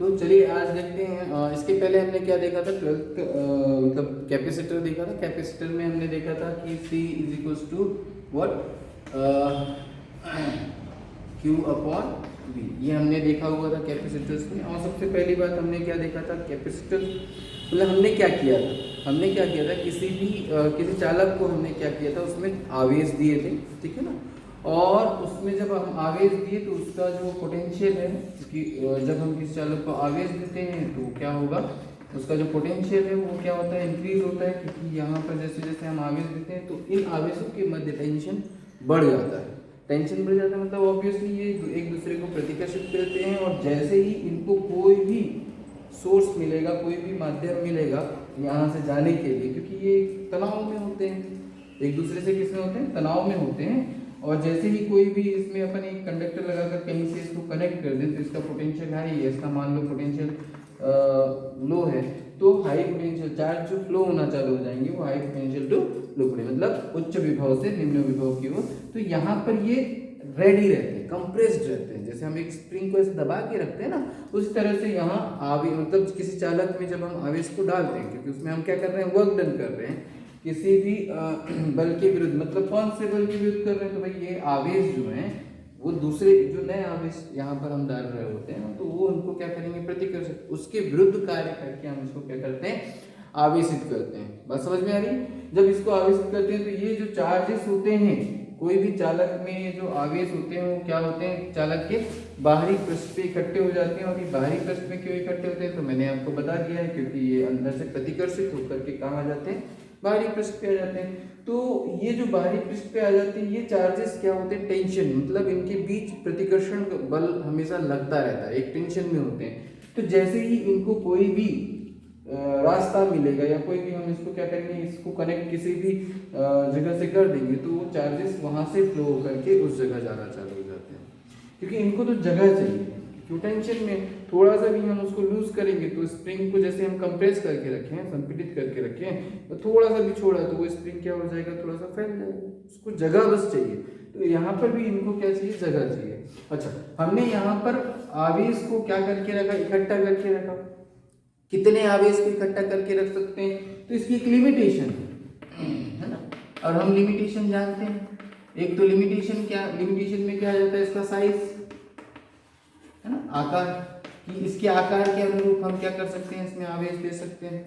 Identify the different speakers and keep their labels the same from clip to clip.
Speaker 1: तो चलिए आज देखते हैं। इसके पहले हमने क्या देखा था, 12th मतलब कैपेसिटर देखा था। कैपेसिटर में हमने देखा था कि C is equals to what, Q upon V। ये हमने देखा हुआ था कैपेसिटर्स में। और सबसे पहली बात हमने क्या देखा था, कैपेसिटर मतलब हमने क्या किया था, किसी चालक को हमने क्या किया था, उसमें आवेश दिए थे, ठीक है ना। और उसमें जब हम आवेश दिए तो उसका जो पोटेंशियल है, क्योंकि जब हम किसी चालक को आवेश देते हैं तो क्या होगा, उसका जो पोटेंशियल है वो क्या होता है, इंक्रीज होता है। क्योंकि यहाँ पर जैसे जैसे हम आवेश देते हैं तो इन आवेशों के मध्य टेंशन बढ़ जाता है। टेंशन बढ़ जाता है मतलब ऑब्वियसली ये एक दूसरे को प्रतिकर्षित करते हैं। और जैसे ही इनको कोई भी सोर्स मिलेगा, कोई भी माध्यम मिलेगा यहाँ से जाने के लिए, क्योंकि ये तनाव में होते हैं, एक दूसरे से किस में होते हैं, तनाव में होते हैं। और जैसे ही कोई भी इसमें अपन एक कंडक्टर लगाकर कहीं से इसको कनेक्ट कर दें तो इसका पोटेंशियल हाई है, इसका मान लो पोटेंशियल लो है, तो हाई पोटेंशियल चार्ज जो फ्लो होना चालू हो जाएंगे वो high potential to low potential, मतलब उच्च विभव से निम्न विभव की ओर। तो यहाँ पर ये रेडी रहते हैं, कंप्रेस्ड रहते हैं। जैसे हम एक स्प्रिंग को ऐसे दबा के रखते हैं ना, उसी तरह से यहाँ आवेश मतलब किसी चालक में जब हम आवेश को डालते हैं, क्योंकि उसमें हम क्या कर रहे हैं, वर्क डन कर रहे हैं किसी भी बल के विरुद्ध। मतलब कौन से बल के विरुद्ध कर रहे हैं, तो भाई ये आवेश जो है वो दूसरे जो नए आवेश यहाँ पर हम डाल रहे होते हैं तो वो उनको क्या करेंगे, प्रतिकर्षित, उसके विरुद्ध कार्य करके हम इसको क्या करते हैं, आवेशित करते हैं। बात समझ में आ रही। जब इसको आवेशित करते हैं तो ये जो चार्जेस होते हैं कोई भी चालक में जो आवेश होते हैं वो क्या होते हैं, चालक के बाहरी पृष्ठ पे इकट्ठे हो जाते हैं। और ये बाहरी पृष्ठ में क्यों इकट्ठे होते हैं तो मैंने आपको बता दिया है, क्योंकि ये अंदर से प्रतिकर्षित होकर के कहाँ आ जाते हैं, बाहरी पृष्ठ पे आ जाते हैं। तो ये जो बाहरी पृष्ठ पे आ जाते हैं ये चार्जेस क्या होते हैं, टेंशन, मतलब इनके बीच प्रतिकर्षण बल हमेशा लगता रहता है, एक टेंशन में होते हैं। तो जैसे ही इनको कोई भी रास्ता मिलेगा या कोई भी हम इसको क्या करेंगे, इसको कनेक्ट किसी भी जगह से कर देंगे तो वो चार्जेस वहां से फ्लो होकर के उस जगह जाना चालू हो जाते हैं। क्योंकि इनको तो जगह चाहिए, क्यों टेंशन में थोड़ा सा भी हम उसको लूज करेंगे तो स्प्रिंग को जैसे हम कंप्रेस करके रखे हैं, संपीड़ित करके रखे हैं, तो थोड़ा सा भी छोड़ा तो वो स्प्रिंग क्या हो जाएगा, थोड़ा सा फैल जाएगा, उसको जगह बस चाहिए। तो यहाँ पर भी इनको क्या चाहिए, जगह चाहिए। अच्छा, हमने यहाँ पर आवेश को क्या करके रखा, इकट्ठा करके रखा। कितने आवेश को इकट्ठा करके रख सकते हैं, तो इसकी एक लिमिटेशन है ना। और हम लिमिटेशन जानते हैं, एक तो लिमिटेशन में क्या आ जाता है, इसका साइज है ना, आकार, कि इसके आकार के अनुरूप हम क्या कर सकते हैं, इसमें आवेश दे सकते हैं।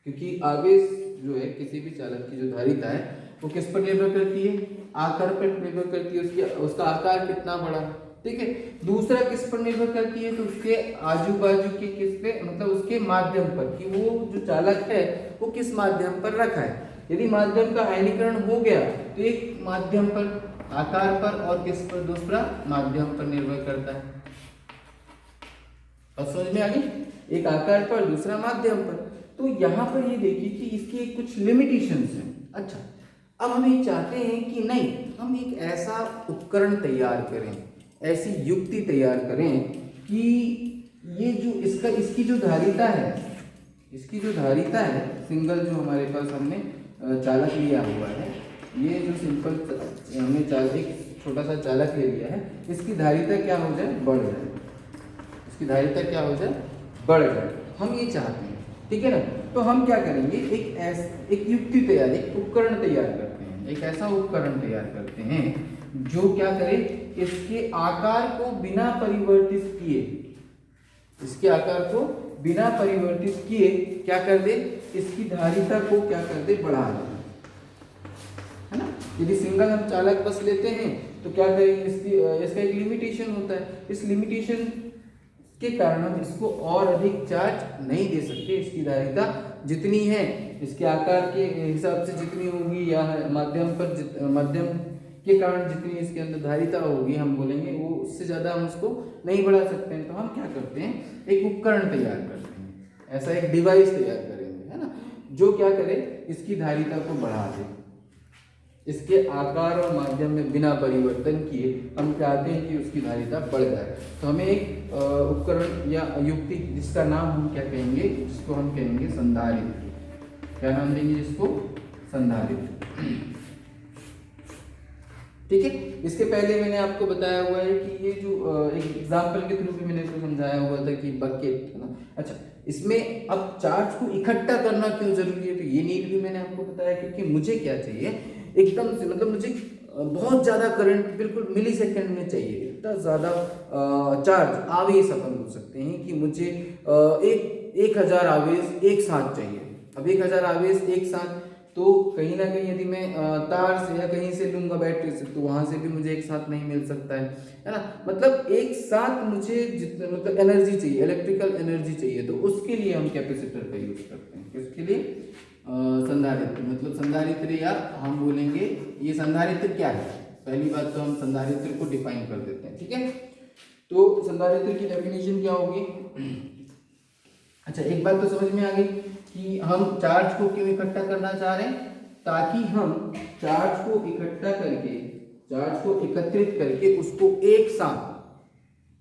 Speaker 1: क्योंकि आवेश जो है किसी भी चालक की जो धारिता है वो किस पर निर्भर करती है, आकार पर निर्भर करती है, उसका आकार कितना बड़ा, ठीक है। दूसरा किस पर निर्भर करती है, तो उसके आजू बाजू के किस पे, मतलब उसके माध्यम पर, कि वो जो चालक है वो किस माध्यम पर रखा है। यदि माध्यम का आयनीकरण हो गया तो एक माध्यम पर, आकार पर, और किस पर, दूसरा माध्यम पर निर्भर करता है। और समझ में आ गई, एक आकार पर, दूसरा माध्यम पर। तो यहाँ पर ये देखिए कि इसकी कुछ लिमिटेशंस हैं। अच्छा, अब हम ये चाहते हैं कि नहीं, हम एक ऐसा उपकरण तैयार करें, ऐसी युक्ति तैयार करें कि ये जो इसकी जो धारिता है, सिंगल जो हमारे पास हमने चालक लिया हुआ है, ये जो सिंपल हमने एक छोटा सा चालक ले लिया है, इसकी धारिता क्या हो जाए, बढ़ जाए, इसकी धारिता क्या हो जाए, बढ़ जाए, हम ये चाहते हैं, ठीक है ना। तो हम क्या करेंगे, एक युक्ति तैयार, एक उपकरण तैयार करते हैं, एक ऐसा उपकरण तैयार करते हैं जो क्या करे, इसके आकार को बिना परिवर्तित किए, इसके आकार को बिना परिवर्तित किए क्या कर दे, इसकी धारिता को क्या कर दे, बढ़ा दे, है ना। यदि सिंगल हम चालक बस लेते हैं तो क्या करेंगे, इसका एक लिमिटेशन होता है, इस लिमिटेशन के कारण हम इसको और अधिक चार्ज नहीं दे सकते। इसकी धारिता जितनी है इसके आकार के हिसाब से जितनी होगी, या माध्यम के कारण जितनी इसके अंदर धारिता होगी, हम बोलेंगे वो, उससे ज़्यादा हम उसको नहीं बढ़ा सकते हैं। तो हम क्या करते हैं, एक उपकरण तैयार करते हैं, ऐसा एक डिवाइस तैयार करेंगे, है ना, जो क्या करे, इसकी धारिता को बढ़ा दे, इसके आकार और माध्यम में बिना परिवर्तन किए हम चाहते हैं कि उसकी धारिता बढ़ जाए। तो हमें एक उपकरण या युक्ति, जिसका नाम हम क्या कहेंगे, जिसको हम कहेंगे संधारित्र। क्या नाम देंगे जिसको, संधारित्र। ठीक है। इसके पहले मैंने आपको बताया हुआ है कि ये जो एक एग्जांपल के थ्रू भी मैंने इसको समझाया हुआ था कि बकेट है ना। अच्छा, इसमें अब चार्ज को इकट्ठा करना क्यों जरूरी है, तो ये नीड भी मैंने आपको बताया, क्योंकि मुझे क्या चाहिए एकदम से, मतलब मुझे बहुत ज़्यादा करंट बिल्कुल मिली सेकेंड में चाहिए, इतना ज़्यादा चार्ज आवेश अपन बोल सकते हैं कि मुझे 1000 आवेश एक साथ चाहिए। अब 1000 आवेश एक साथ, तो कहीं ना कहीं यदि मैं तार से या कहीं से लूंगा बैटरी से, तो वहां से भी मुझे एक साथ नहीं मिल सकता है ना। मतलब एक साथ मुझे जितना मतलब एनर्जी चाहिए, इलेक्ट्रिकल एनर्जी चाहिए, तो उसके लिए हम कैपेसिटर का यूज करते हैं। किसके लिए? संधारित्र, मतलब संधारित्र, या हम बोलेंगे ये संधारित्र क्या है। पहली बात तो हम संधारित्र को डिफाइन कर देते हैं, ठीक है। तो संधारित्र की डेफिनेशन क्या होगी? अच्छा, एक बात तो समझ में आ गई कि हम चार्ज को क्यों इकट्ठा करना चाह रहे हैं, ताकि हम चार्ज को इकट्ठा करके, चार्ज को एकत्रित करके उसको एक साथ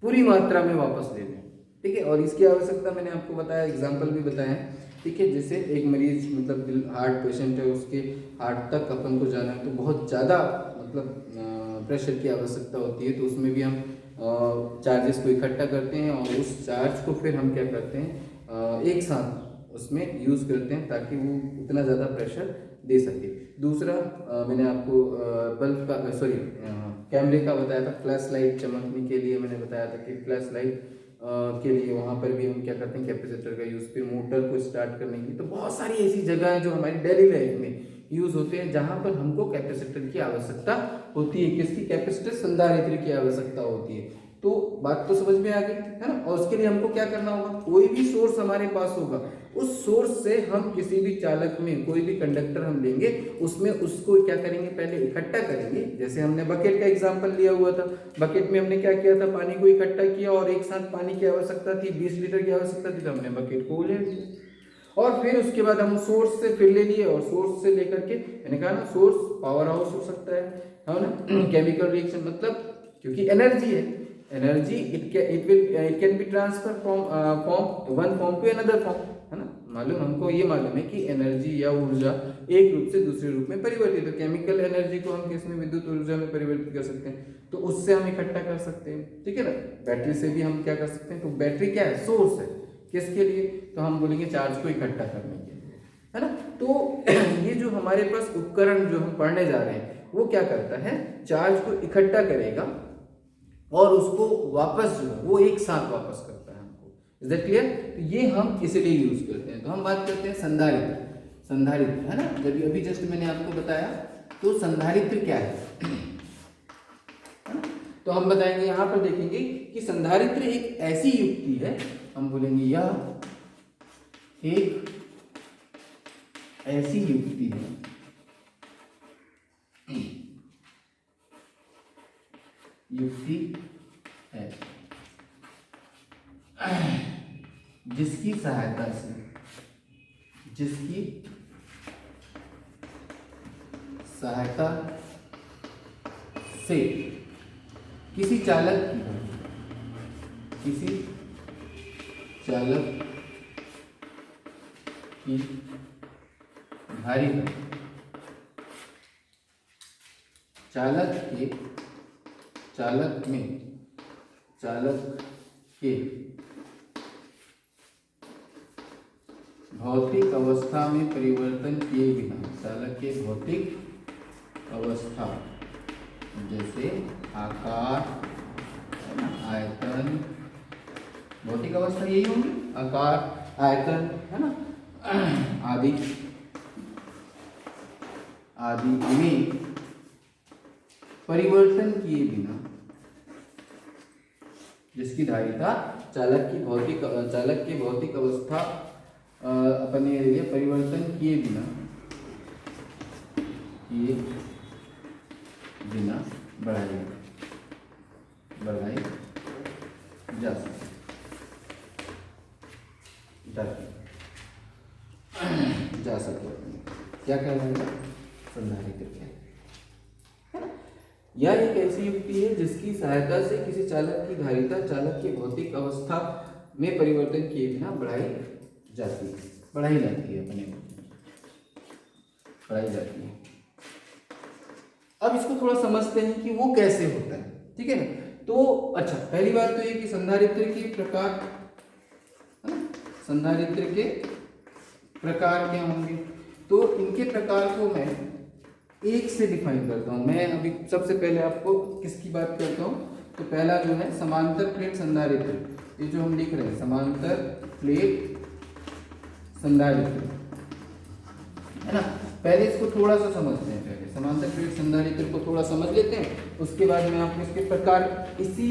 Speaker 1: पूरी मात्रा में वापस ले लें, ठीक है। और इसकी आवश्यकता मैंने आपको बताया, एग्जांपल भी बताया, ठीक है। जैसे एक मरीज मतलब दिल हार्ट पेशेंट है, उसके हार्ट तक अपन को जाना है, तो बहुत ज़्यादा मतलब प्रेशर की आवश्यकता होती है, तो उसमें भी हम चार्जेस को इकट्ठा करते हैं और उस चार्ज को फिर हम क्या करते हैं, एक साथ उसमें यूज़ करते हैं ताकि वो उतना ज़्यादा प्रेशर दे सके। दूसरा मैंने आपको बल्ब का सॉरी कैमरे का बताया था, फ्लैश लाइट चमकने के लिए मैंने बताया था कि फ्लैश लाइट के लिए वहाँ पर भी हम क्या करते हैं, कैपेसिटर का यूज़, फिर मोटर को स्टार्ट करने के लिए। तो बहुत सारी ऐसी जगह है जो हमारी डेली लाइफ में यूज़ होते हैं जहाँ पर हमको कैपेसिटर की आवश्यकता होती है। किसकी? कैपेसिटर, संधारित्र की आवश्यकता होती है। तो बात तो समझ में आ गई है ना। और उसके लिए हमको क्या करना होगा, कोई भी सोर्स हमारे पास होगा, उस सोर्स से हम किसी भी चालक में कोई भी कंडक्टर हम लेंगे, उसमें उसको क्या करेंगे, पहले इकट्ठा करेंगे। जैसे हमने बकेट का एग्जांपल लिया हुआ था, बकेट में हमने क्या किया था, पानी को इकट्ठा किया और एक साथ पानी की आवश्यकता थी, 20 लीटर की आवश्यकता थी, तो हमने बकेट को ले लिया। और फिर उसके बाद हम सोर्स से फिर ले लिए, और सोर्स से लेकर के, मैंने कहा ना सोर्स पावर हाउस हो सकता है ना, केमिकल रिएक्शन, मतलब क्योंकि एनर्जी है, energy it can be transfer from one form to another form, है ना। मालूम, हमको ये मालूम है कि एनर्जी या ऊर्जा एक रूप से दूसरे रूप में परिवर्तित है। केमिकल एनर्जी को हम किस में, विद्युत ऊर्जा में परिवर्तित कर सकते हैं, तो उससे हम इकट्ठा कर सकते हैं, ठीक है ना। बैटरी से भी हम क्या कर सकते हैं, तो बैटरी क्या है, सोर्स है, किसके लिए, तो हम बोलेंगे चार्ज को इकट्ठा करने के लिए, है ना। तो ये जो हमारे पास उपकरण जो हम पढ़ने जा रहे हैं, वो क्या करता है, चार्ज को इकट्ठा करेगा और उसको वापस जो है वो एक साथ वापस करता है हमको। Is that clear? तो ये हम इसलिए यूज करते हैं। तो हम बात करते हैं संधारित्र, संधारित्र है ना, जब अभी जस्ट मैंने आपको बताया। तो संधारित्र क्या है ना? तो हम बताएंगे, यहां पर देखेंगे कि संधारित्र एक ऐसी युक्ति है, हम बोलेंगे यह एक ऐसी युक्ति है जिसकी सहायता से किसी चालक की धारिता चालक के भौतिक अवस्था में परिवर्तन किए बिना, चालक के भौतिक अवस्था जैसे आकार, आयतन, भौतिक अवस्था यही होंगी, आकार, आयतन, है ना, आदि में परिवर्तन किए बिना, जिसकी धारिता चालक की भौतिक अवस्था अपने लिए परिवर्तन किए बिना बढ़ाई जा सकती, क्या कहलाएगा, संधारित्र क्या है ना। यह एक ऐसी युक्ति है जिसकी सहायता से किसी चालक की धारिता चालक की भौतिक अवस्था में परिवर्तन किए बिना बढ़ाई जाती है। अब इसको थोड़ा समझते हैं कि वो कैसे होता है, ठीक है ना। तो अच्छा, पहली बात तो ये कि संधारित्र के प्रकार, है ना, संधारित्र के प्रकार क्या होंगे। तो इनके प्रकार को मैं एक से डिफाइन करता हूं। मैं अभी सबसे पहले आपको किसकी बात करता हूं, तो पहला जो है समांतर प्लेट संधारित्र, ये जो हम लिख रहे हैं समांतर प्लेट संधारित्र, है ना। पहले इसको थोड़ा सा समझते हैं, पहले समांतर प्लेट संधारित्र को थोड़ा समझ लेते हैं, उसके बाद में आपको इसके प्रकार इसी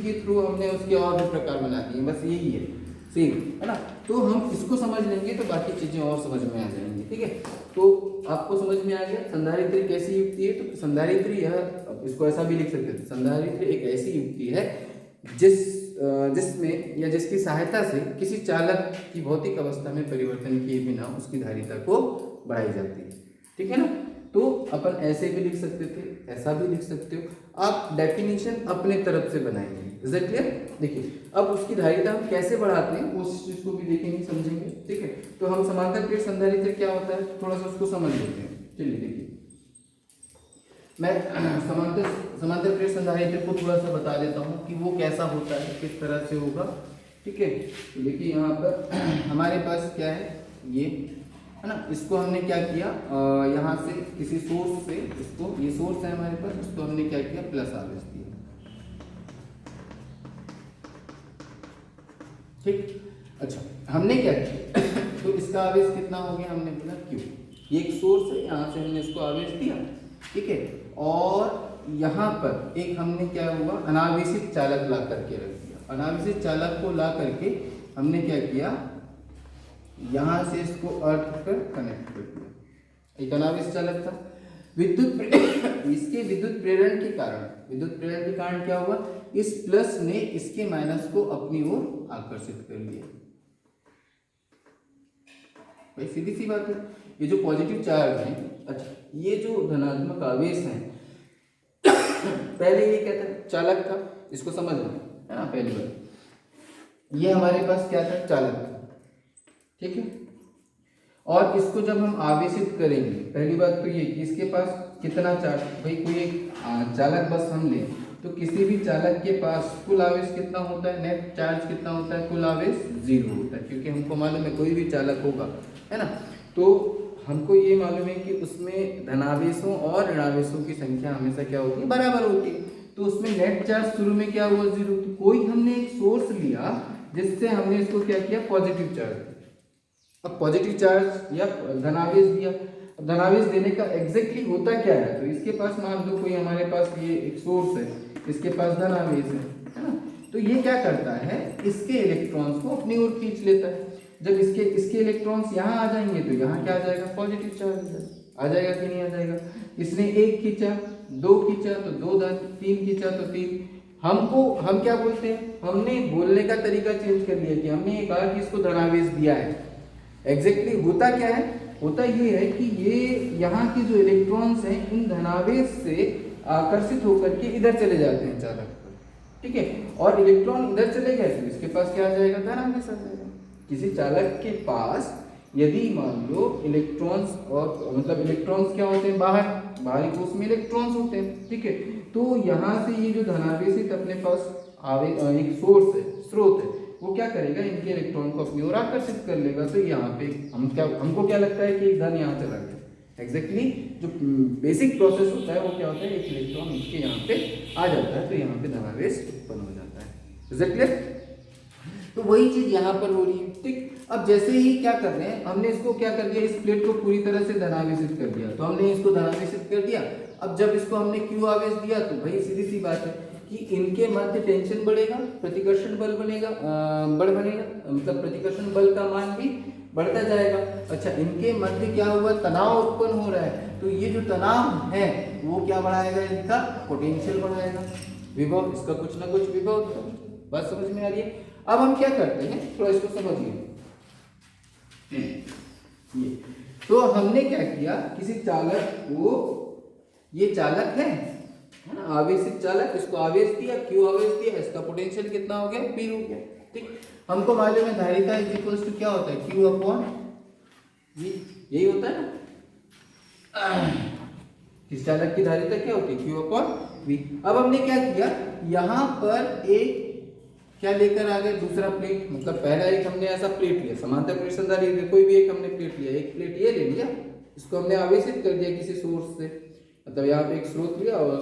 Speaker 1: के थ्रू हमने उसके और भी प्रकार बना दिए, बस यही है सेम, है ना। तो हम इसको समझ लेंगे तो बाकी चीजें और समझ में आ जाएंगी, ठीक है। तो आपको समझ में आ गया संधारित्र कैसी युक्ति है। तो संधारित्र यह, इसको ऐसा भी लिख सकते हैं, संधारित्र एक ऐसी युक्ति है जिसमें या जिसकी सहायता से किसी चालक की भौतिक अवस्था में परिवर्तन किए बिना उसकी धारिता को बढ़ाई जाती है, ठीक है ना। तो अपन ऐसे भी लिख सकते थे, ऐसा भी लिख सकते हो, आप डेफिनेशन अपने तरफ से बनाएंगे। Is that clear. देखिए अब उसकी धारिता हम कैसे बढ़ाते हैं उस चीज को भी देखेंगे, समझेंगे, ठीक है। तो हम समांतर प्लेट संधारित्र क्या होता है थोड़ा सा उसको समझ लेते हैं। चलिए देखिए, मैं समांतर प्लेट संधारित्र को थोड़ा सा बता देता हूँ कि वो कैसा होता है, किस तरह से होगा, ठीक है। तो देखिए यहाँ पर हमारे पास क्या है, ये है ना, इसको हमने क्या किया, यहाँ से किसी सोर्स से, इसको ये सोर्स है हमारे पास, इसको हमने क्या किया प्लस आवेश दिया, ठीक। अच्छा हमने क्या किया तो इसका आवेश कितना हो गया, हमने बोला क्यू, ये एक सोर्स है, यहाँ से हमने इसको आवेश दिया, ठीक है। और यहाँ पर एक हमने क्या हुआ अनावेशित चालक ला करके रख दिया, अनावेशित चालक को ला करके हमने क्या किया, यहाँ से इसको अर्थ पर कनेक्ट कर दिया, एक अनावेशित चालक था। इसके विद्युत प्रेरण के कारण क्या हुआ, इस प्लस ने इसके माइनस को अपनी ओर आकर्षित कर लिया। भाई सीधी सी बात है, ये जो पॉजिटिव चार्ज है, अच्छा ये जो धनात्मक आवेश है पहले ये क्या था, चालक था, इसको समझ लो, है ना। पहली बार ये हमारे पास क्या था, चालक था, ठीक है। और इसको जब हम आवेशित करेंगे, पहली बात तो ये कि इसके पास कितना चार्ज, भाई कोई एक चालक बस हम लें तो किसी भी चालक के पास कुल आवेश कितना होता है, नेट चार्ज कितना होता है, कुल आवेश 0 होता है, क्योंकि हमको मालूम है कोई भी चालक होगा, है ना, तो हमको ये मालूम है कि उसमें धनावेशों और ऋणावेशों की संख्या हमेशा क्या होती है, बराबर होती है। तो उसमें नेट चार्ज शुरू में क्या हुआ, 0। तो कोई हमने एक सोर्स लिया जिससे हमने इसको क्या किया, पॉजिटिव चार्ज, अब पॉजिटिव चार्ज या धनावेश दिया। धनावेश देने का एग्जैक्टली होता क्या है, तो इसके पास मान लो कोई हमारे पास ये एक सोर्स है, इसके पास धनावेश है ना, तो ये क्या करता है, इसके इलेक्ट्रॉन्स को अपनी ओर खींच लेता है। जब इसके इलेक्ट्रॉन्स यहाँ आ जाएंगे तो यहाँ क्या आ जाएगा, पॉजिटिव चार्ज आ जाएगा कि नहीं आ जाएगा। इसने एक खींचा, दो खींचा तो दो, तीन खींचा तो तीन। हम क्या बोलते हैं, हमने बोलने का तरीका चेंज कर लिया कि हमने ये कहा कि इसको धनावेश दिया है। एग्जैक्टली होता क्या है, होता ये है कि ये यहाँ के जो इलेक्ट्रॉन्स हैं इन धनावेश से आकर्षित होकर के इधर चले जाते हैं चालक पर, ठीक है। और इलेक्ट्रॉन इधर चले गए तो इसके पास क्या आ जाएगा, धनावेश आ जाएगा। किसी चालक के पास यदि मान लो इलेक्ट्रॉन्स, और मतलब इलेक्ट्रॉन्स क्या होते हैं, बाहरी कोश में इलेक्ट्रॉन्स होते हैं, ठीक है। तो यहाँ से ये जो धनावेशित अपने पास एक सोर्स है, स्रोत है, वो क्या करेगा, इनके इलेक्ट्रॉन को अपनी ओर आकर्षित कर लेगा। तो यहाँ पे हमको क्या लगता है कि एक धन यहाँ चला गया। एग्जैक्टली जो बेसिक प्रोसेस होता है वो क्या होता है, एक इलेक्ट्रॉन इसके यहाँ पे आ जाता है तो यहाँ पे धनावेश उत्पन्न हो जाता है। Is that clear. तो वही चीज यहाँ पर हो रही है, ठीक। अब जैसे ही क्या कर रहे हैं, हमने इसको क्या कर दिया, इस प्लेट को पूरी तरह से धनावेशित कर दिया, तो हमने इसको धनावेशित कर दिया। अब जब इसको हमने क्यू आवेश दिया तो भाई सीधी सी बात है कि इनके मध्य टेंशन बढ़ेगा, प्रतिकर्षण बल बनेगा, मतलब प्रतिकर्षण बल का मान भी बढ़ता जाएगा। अच्छा इनके मध्य क्या हुआ, तनाव उत्पन्न हो रहा है, तो ये जो तनाव है वो क्या बढ़ाएगा, इनका पोटेंशियल बढ़ाएगा, विभव, इसका कुछ ना कुछ विभव। बात समझ में आ रही है। अब हम क्या करते हैं, थोड़ा इसको समझिए। ये तो हमने क्या किया, किसी चालक को, ये चालक है ना, आवेशित चालक, इसको आवेश दिया, क्यू आवेश दिया, इसका पोटेंशियल कितना हो गया, पी हो गया, ठीक। हमको मालूम है धारिता इज इक्वल्स टू क्या होता है, क्यू अपॉन वी, यही होता है ना। किस चालक की धारिता क्या होती है, Q अपॉन V। अब हमने क्या किया, यहाँ पर एक क्या लेकर आ गए, दूसरा प्लेट, मतलब पहला एक हमने ऐसा प्लेट लिया, समांतर प्रेषणधारी कोई भी एक हमने प्लेट लिया, एक प्लेट ये ले लिया, इसको हमने आवेशित कर दिया किसी सोर्स से, मतलब यहाँ पे एक स्रोत लिया और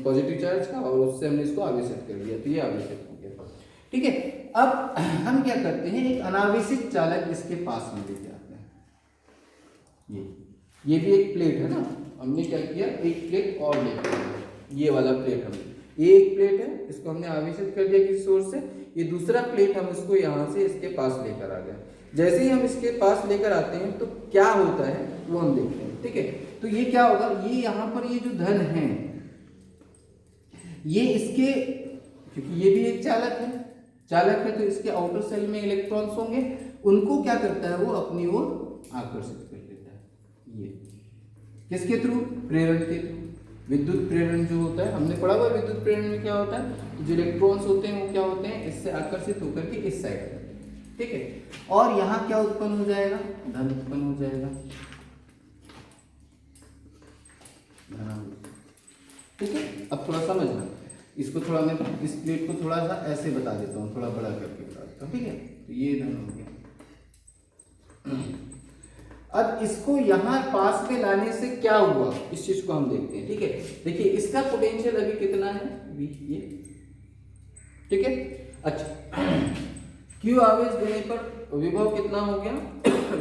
Speaker 1: पॉजिटिव चार्ज का, और उससे हमने इसको आवेशित कर दिया, तो ये आवेशित हो गया। ठीक है, अब हम क्या करते हैं, एक अनावेशित चालक इसके पास में लेके आते हैं। ये भी एक प्लेट है ना, हमने क्या किया, एक प्लेट और लेके आए, ये वाला प्लेट हमने, ये एक प्लेट है, इसको हमने आवेशित कर दिया किसी सोर्स से, ये दूसरा प्लेट हम इसको यहाँ से इसके पास लेकर आ गए। जैसे ही हम इसके पास लेकर आते हैं तो क्या होता है वो हम देखते हैं। ठीक है, तो ये क्या होगा, ये यहाँ पर ये जो धन है, ये इसके, क्योंकि ये भी एक चालक है तो इसके आउटर सेल में इलेक्ट्रॉन्स होंगे, उनको क्या करता है वो अपनी ओर आकर्षित कर देता है। ये किसके थ्रू, प्रेरण के थ्रू। विद्युत प्रेरण जो होता है, हमने पढ़ा हुआ विद्युत प्रेरण में क्या होता है, जो इलेक्ट्रॉन्स होते हैं वो क्या होते हैं, इससे आकर्षित होकर के इस साइड जाते हैं। ठीक है, और यहाँ क्या उत्पन्न हो जाएगा, धन उत्पन्न हो जाएगा। ठीक है, अब थोड़ा समझना इसको, थोड़ा मैं इस प्लेट को थोड़ा सा ऐसे बता देता हूँ, थोड़ा बड़ा करके बता देता हूँ। ठीक है, तो ये धन हो गया। अब इसको यहाँ पास में लाने से क्या हुआ, इस चीज को हम देखते हैं। ठीक है, देखिए इसका पोटेंशियल अभी कितना है, V, ये। ठीक है, अच्छा Q आवेश देने पर विभव कितना हो गया,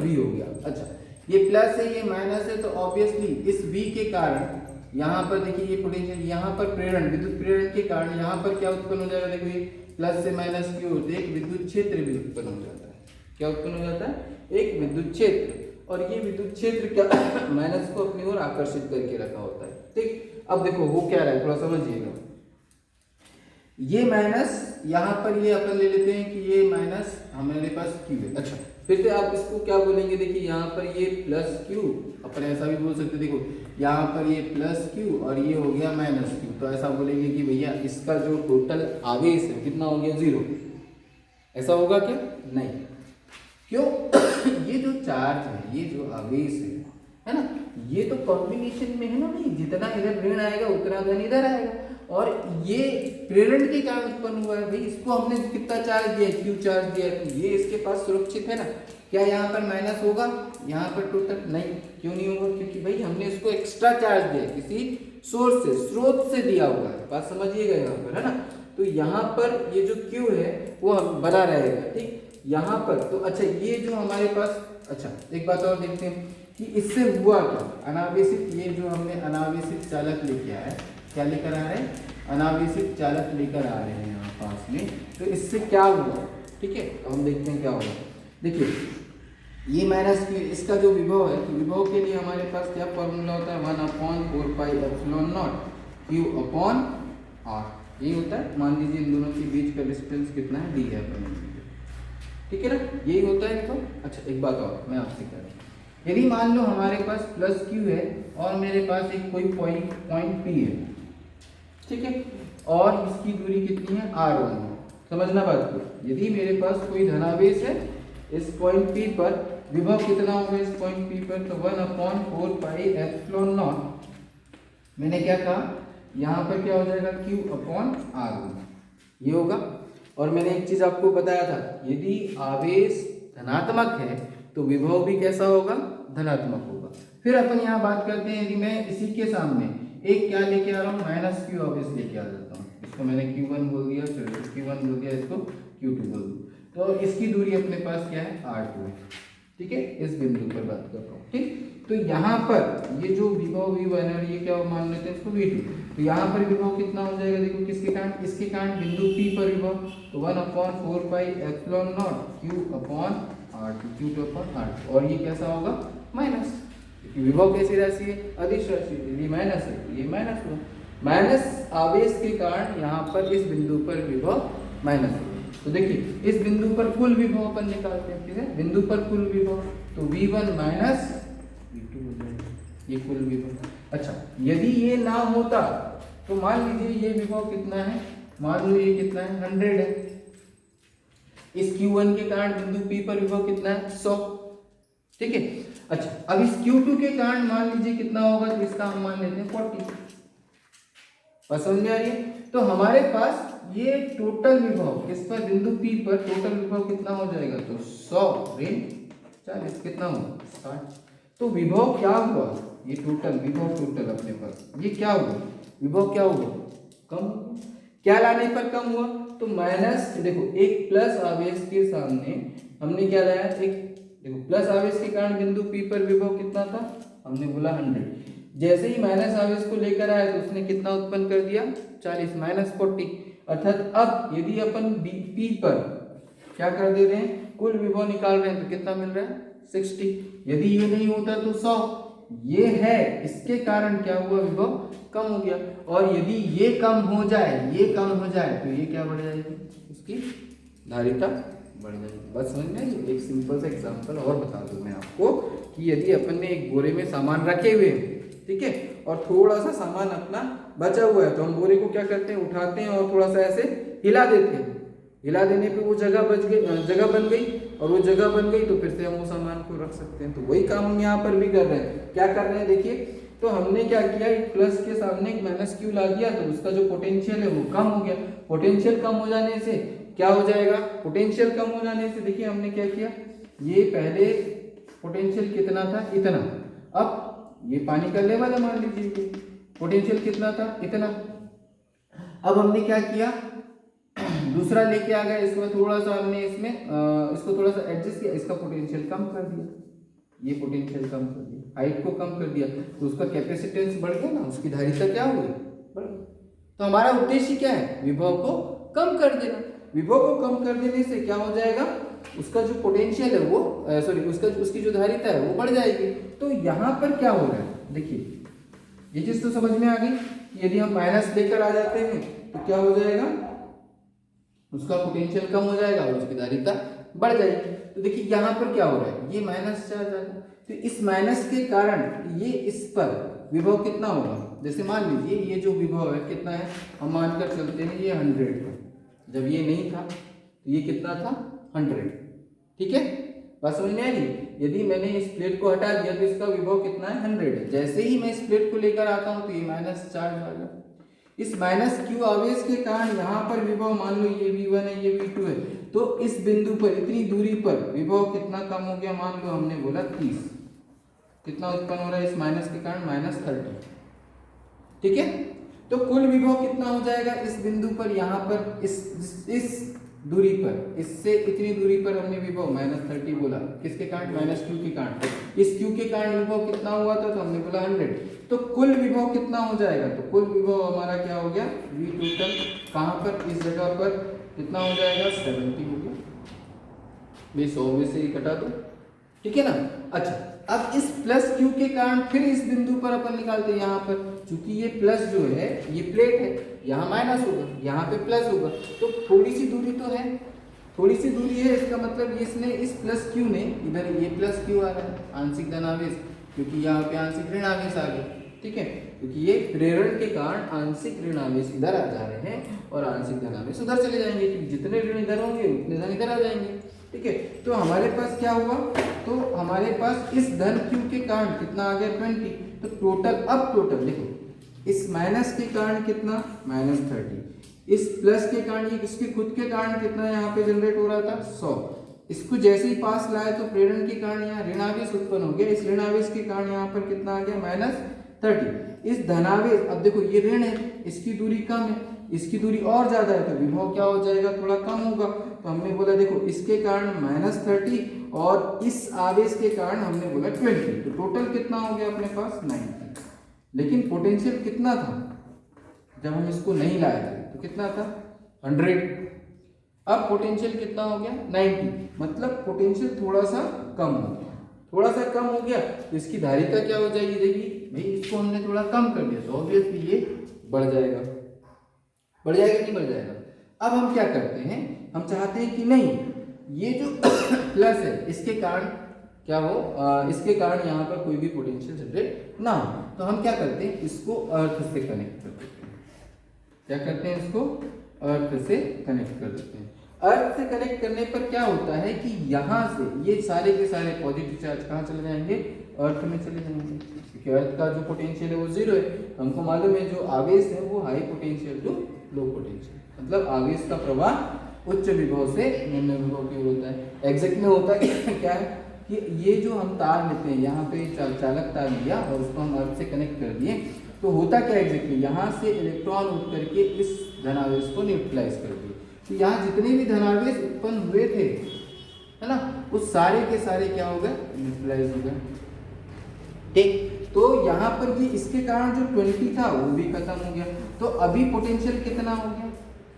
Speaker 1: V हो गया। अच्छा, ये प्लस है, ये माइनस है, तो ऑब्वियसली इस V के कारण यहाँ पर देखिए ये पोटेंशियल, यहाँ पर प्रेरण, विद्युत प्रेरण के कारण यहाँ पर क्या उत्पन्न हो जाएगा, देखो ये प्लस से माइनस की ओर एक विद्युत क्षेत्र भी उत्पन्न हो जाता है। क्या उत्पन्न हो जाता है, एक विद्युत क्षेत्र, और ये विद्युत क्षेत्र क्या माइनस को अपनी ओर आकर्षित करके रखा होता है। ठीक, अब देखो हो क्या रहा है, थोड़ा समझिएगा। ये माइनस यहाँ पर ये अपन ले लेते हैं कि ये माइनस हमारे पास Q है। अच्छा, फिर से आप इसको क्या बोलेंगे, देखिए यहाँ पर ये प्लस Q, अपन ऐसा भी बोल सकते, देखो यहाँ पर ये प्लस Q और ये हो गया माइनस Q, तो ऐसा बोलेंगे कि भैया इसका जो टोटल आवेश है कितना हो गया, 0। ऐसा होगा क्या, नहीं, क्यों ये जो चार्ज है, ये जो आवेश है ना, ये तो कॉम्बिनेशन में है ना, नहीं जितना इधर ऋण आएगा उतना धन इधर आएगा, और ये प्रेरण के कारण उत्पन्न हुआ है भाई, इसको हमने कितना चार्ज दिया है, Q चार्ज दिया है, तो ये इसके पास सुरक्षित है ना। क्या यहाँ पर माइनस होगा, यहाँ पर टोटल नहीं, क्यों नहीं होगा, क्योंकि भाई हमने इसको एक्स्ट्रा चार्ज दिया किसी सोर्स से, स्रोत से दिया हुआ है, बात समझिएगा यहाँ पर, है ना। तो यहाँ पर ये जो Q है वो बना रहेगा। ठीक, यहाँ पर तो अच्छा, ये जो हमारे पास, अच्छा एक बात और देखते हैं कि इससे हुआ क्या, अनावेशित, ये जो हमने अनावेशित चालक लेके आए, क्या लेकर आ रहे हैं, अनावेशित चालक लेकर आ रहे हैं यहाँ पास में, तो इससे क्या हुआ। ठीक है, तो हम देखते हैं क्या होगा। देखिए ये माइनस Q, इसका जो विभव है, तो विभव के लिए हमारे पास क्या फॉर्मूला होता है, 1/4πε0 Q अपॉन R, यही होता है। मान लीजिए इन दोनों के बीच का डिस्टेंस कितना है, D है, ठीक है ना, यही होता है। तो अच्छा एक बात और मैं आपसे कह रहा हूँ, यदि मान लो हमारे पास प्लस Q है और मेरे पास एक कोई पॉइंट P है, ठीक है, और इसकी दूरी कितनी है, R1 है। समझना बात को, यदि मेरे पास कोई धनावेश है इस पॉइंट P पर, विभव कितना होगा इस पॉइंट P पर, तो 1/4πε0, मैंने क्या कहा, यहाँ पर क्या हो जाएगा, Q अपॉन R1, ये होगा। और मैंने एक चीज आपको बताया था, यदि आवेश धनात्मक है तो विभव भी कैसा होगा, धनात्मक होगा। फिर अपन यहाँ बात करते हैं, यदि मैं इसी के सामने एक क्या लेके आ रहा हूँ, माइनस Q आवेश लेके आ जाता हूँ, इसको मैंने Q1 बोल दिया, चलो Q1 बोल दिया, इसको Q2 बोल दूँ, तो इसकी दूरी अपने पास क्या है, R2 है। ठीक है, इस बिंदु पर बात कर रहा हूँ। ठीक, तो यहाँ पर ये जो विभव V1 है और ये क्या मान लेते हैं इसको V2, तो यहाँ पर विभव कितना हो जाएगा, देखो किसके कारण, इसके कारण बिंदु P पर विभव, तो 1/4πε0 Q upon R2, Q2 upon R2, और ये कैसा होगा, माइनस, क्योंकि विभव कैसी राशि है, अदिश राशि, यदि माइनस है ये माइनस होगा, माइनस आवेश के कारण यहाँ पर इस बिंदु पर विभव माइनस होगा। तो देखिए इस बिंदु पर कुल विभव अपन निकालते हैं, ठीक है, बिंदु पर कुल विभव, तो V1 माइनस V2 हो जाएगा, ये कुल विभव। अच्छा, यदि ये ना होता तो मान लीजिए ये विभव कितना है, मान लो ये कितना है, 100 है, इस Q1 के कारण बिंदु P पर विभव कितना है, 100। ठीक है, अच्छा, अब इस Q2 के कारण मान लीजिए कितना होगा, तो इसका हम मान लेते हैं 40। बस समझ में आ रही है? तो हमारे पास ये टोटल विभव किस पर, बिंदु P पर टोटल विभव कितना हो जाएगा, तो 100 ऋण 40 कितना हुआ 60। तो विभव क्या हुआ, ये टोटल विभव टोटल अपने पास ये क्या हुआ, विभव क्या हुआ, कम हुआ। क्या लाने पर कम हुआ, तो माइनस, देखो एक प्लस आवेश के सामने हमने क्या लाया, एक देखो प्लस आवेश के कारण बिंदु P पर विभव कितना था, हमने बोला 100। जैसे ही माइनस आवेश को लेकर आया तो उसने कितना उत्पन्न कर दिया, 40 माइनस 40। अर्थात अब यदि अपन P पर क्या कर दे रहे हैं, कुल विभव निकाल रहे हैं, तो कितना मिल रहा है 60। यदि ये नहीं होता तो 100, ये है, इसके कारण क्या हुआ, विभव कम हो गया। और यदि ये कम हो जाए, ये कम हो जाए, तो ये क्या बढ़ जाएगी, इसकी धारिता बढ़ जाएगी। बस समझ में, एक सिंपल सा एग्जांपल और बता दूं मैं आपको कि यदि अपन ने एक बोरे में सामान रखे हुए हैं, ठीक है, और थोड़ा सा सामान अपना बचा हुआ है, तो हम बोरे को क्या करते हैं, उठाते हैं और थोड़ा सा ऐसे हिला देते हैं। हिला देने पे वो जगह बन गई, और वो जगह बन गई तो फिर से हम वो सामान को रख सकते हैं। तो वही काम हम यहाँ पर भी कर रहे हैं। क्या कर रहे हैं, देखिए, तो हमने क्या किया, एक प्लस के सामने एक माइनस क्यू ला दिया, तो उसका जो पोटेंशियल है वो कम हो गया। पोटेंशियल कम हो जाने से क्या हो जाएगा, पोटेंशियल कम हो जाने से देखिए हमने क्या किया, ये पहले पोटेंशियल कितना था, इतना, अब ये पानी का लेवल है, मान लीजिए पोटेंशियल कितना था, इतना। अब हमने क्या किया, दूसरा लेके आ गया, इसमें थोड़ा सा हमने इसमें इसको थोड़ा सा एडजस्ट किया, इसका पोटेंशियल कम कर दिया, ये पोटेंशियल कम कर दिया, हाइट को कम कर दिया, तो उसका कैपेसिटेंस बढ़ गया ना, उसकी धारिता क्या हो गई, बढ़ गई। तो हमारा उद्देश्य क्या है, विभव को कम कर देना। विभव को कम कर देने से क्या हो जाएगा, उसका जो पोटेंशियल है वो उसकी जो धारिता है वो बढ़ जाएगी। तो यहाँ पर क्या हो रहा है, देखिए ये चीज तो समझ में आ गई। यदि हम माइनस लेकर आ जाते हैं तो क्या हो जाएगा, उसका पोटेंशियल कम हो जाएगा और उसकी धारिता बढ़ जाएगी। तो देखिए यहाँ पर क्या हो रहा है, ये माइनस चार्ज आ गया, तो इस माइनस के कारण ये इस पर विभव कितना होगा, जैसे मान लीजिए ये जो विभव है कितना है, हम मानकर चलते हैं ये 100 था, जब ये नहीं था तो ये कितना था 100, ठीक है, बात समझ में आ रही। यदि मैंने इस प्लेट को हटा दिया तो इसका विभव कितना है 100, जैसे ही मैं इस प्लेट को लेकर आता हूं तो ये माइनस चार्ज आ गया। इस माइनस क्यू आवेश के कारण यहाँ पर विभव, मान लो ये V1 है, ये V2 है, तो इस बिंदु पर इतनी दूरी पर विभव कितना कम हो गया, मान लो हमने बोला 30, कितना उत्पन्न हो रहा है इस माइनस के कारण, -30, ठीक है। तो कुल विभव कितना हो जाएगा इस बिंदु पर, यहाँ पर इस दूरी पर, इससे इतनी दूरी पर हमने विभव -30 बोला, किसके कारण, माइनस क्यू के कारण। इस क्यू के कारण विभव कितना हुआ था, तो हमने बोला 100। तो कुल विभव कितना हो जाएगा, तो कुल विभव हमारा क्या हो गया, V टोटल, कहाँ पर, इस जगह पर कितना हो जाएगा 70 हो गया, भाई 100 में से ही घटा दो, ठीक है ना। अच्छा, अब इस प्लस क्यू के कारण फिर इस बिंदु पर अपन निकालते हैं, यहाँ पर चूंकि ये प्लस जो है ये प्लेट है, यहाँ माइनस होगा, यहाँ पे प्लस होगा, तो थोड़ी सी दूरी तो है, थोड़ी सी दूरी है, इसका मतलब इसने इस प्लस क्यू ने इधर ये प्लस क्यू आ रहा है, आंशिक धनावेश, क्योंकि यहाँ पे आंशिक ऋण आवेश आ गया, ठीक है, क्योंकि ये प्रेरण के कारण आंशिक ऋण आवेश इधर आ जा रहे हैं और आंशिक धनावेश उधर चले जाएंगे, क्योंकि जितने ऋण इधर होंगे उतने धन इधर आ जाएंगे, ठीक है। तो हमारे पास क्या हुआ, तो हमारे पास इस धन क्यू के कारण कितना आ गया 20, तो टोटल, अब टोटल देखो, इस माइनस के कारण कितना -30, इस प्लस के कारण, ये इसके खुद के कारण कितना यहाँ पे जनरेट हो रहा था 100, इसको जैसे ही पास लाए तो प्रेरण के कारण यहाँ ऋणावेश उत्पन्न हो गया, इस ऋणावेश के कारण यहाँ पर कितना आ गया -30। इस धनावेश, अब देखो ये ऋण है, इसकी दूरी कम है, इसकी दूरी और ज्यादा है, तो विभव क्या हो जाएगा, थोड़ा कम होगा। तो हमने बोला देखो इसके कारण -30 और इस आवेश के कारण हमने बोला 20, तो टोटल कितना हो गया अपने पास 90। लेकिन पोटेंशियल कितना था जब हम इसको नहीं लाए थे, तो कितना था 100। अब पोटेंशियल कितना हो गया 90, मतलब पोटेंशियल थोड़ा सा कम हो गया, थोड़ा सा कम हो गया, तो इसकी धारिता क्या हो जाएगी, देखिए भाई इसको हमने थोड़ा कम कर दिया, तो ऑब्वियसली ये बढ़ जाएगा, बढ़ जाएगा नहीं बढ़ जाएगा। अब हम क्या करते हैं, हम चाहते हैं कि नहीं, ये जो प्लस है इसके कारण क्या हो, इसके कारण यहाँ पर कोई भी पोटेंशियल जनरेट ना हो, तो हम क्या करते हैं, इसको अर्थ से कनेक्ट कर देते हैं। क्या करते हैं, इसको अर्थ से कनेक्ट कर देते हैं। अर्थ से कनेक्ट करने पर क्या होता है कि यहाँ से ये सारे के सारे पॉजिटिव चार्ज कहाँ चले जाएंगे, अर्थ में चले जाएंगे, क्योंकि अर्थ का जो पोटेंशियल है वो जीरो है। हमको मालूम है जो आवेश है वो high potential to low potential, मतलब आवेश का प्रवाह उच्च विभव से निम्न विभव की ओर होता है। एग्जैक्ट में होता है क्या है कि ये जो हम तार लेते हैं, यहाँ पे चालक तार लिया और उसको हम अर्थ से कनेक्ट कर दिए, तो होता क्या एग्जैक्टली, यहाँ से इलेक्ट्रॉन उठ करके इस धनावेश को न्यूट्रलाइज कर दिए। तो यहाँ जितने भी धनावेश उत्पन्न हुए थे, है ना, उस सारे के सारे क्या हो गए, न्यूट्रलाइज हो गए। ठीक, तो यहाँ पर ये इसके कारण जो 20 था वो भी खत्म हो गया। तो अभी पोटेंशियल कितना हो गया,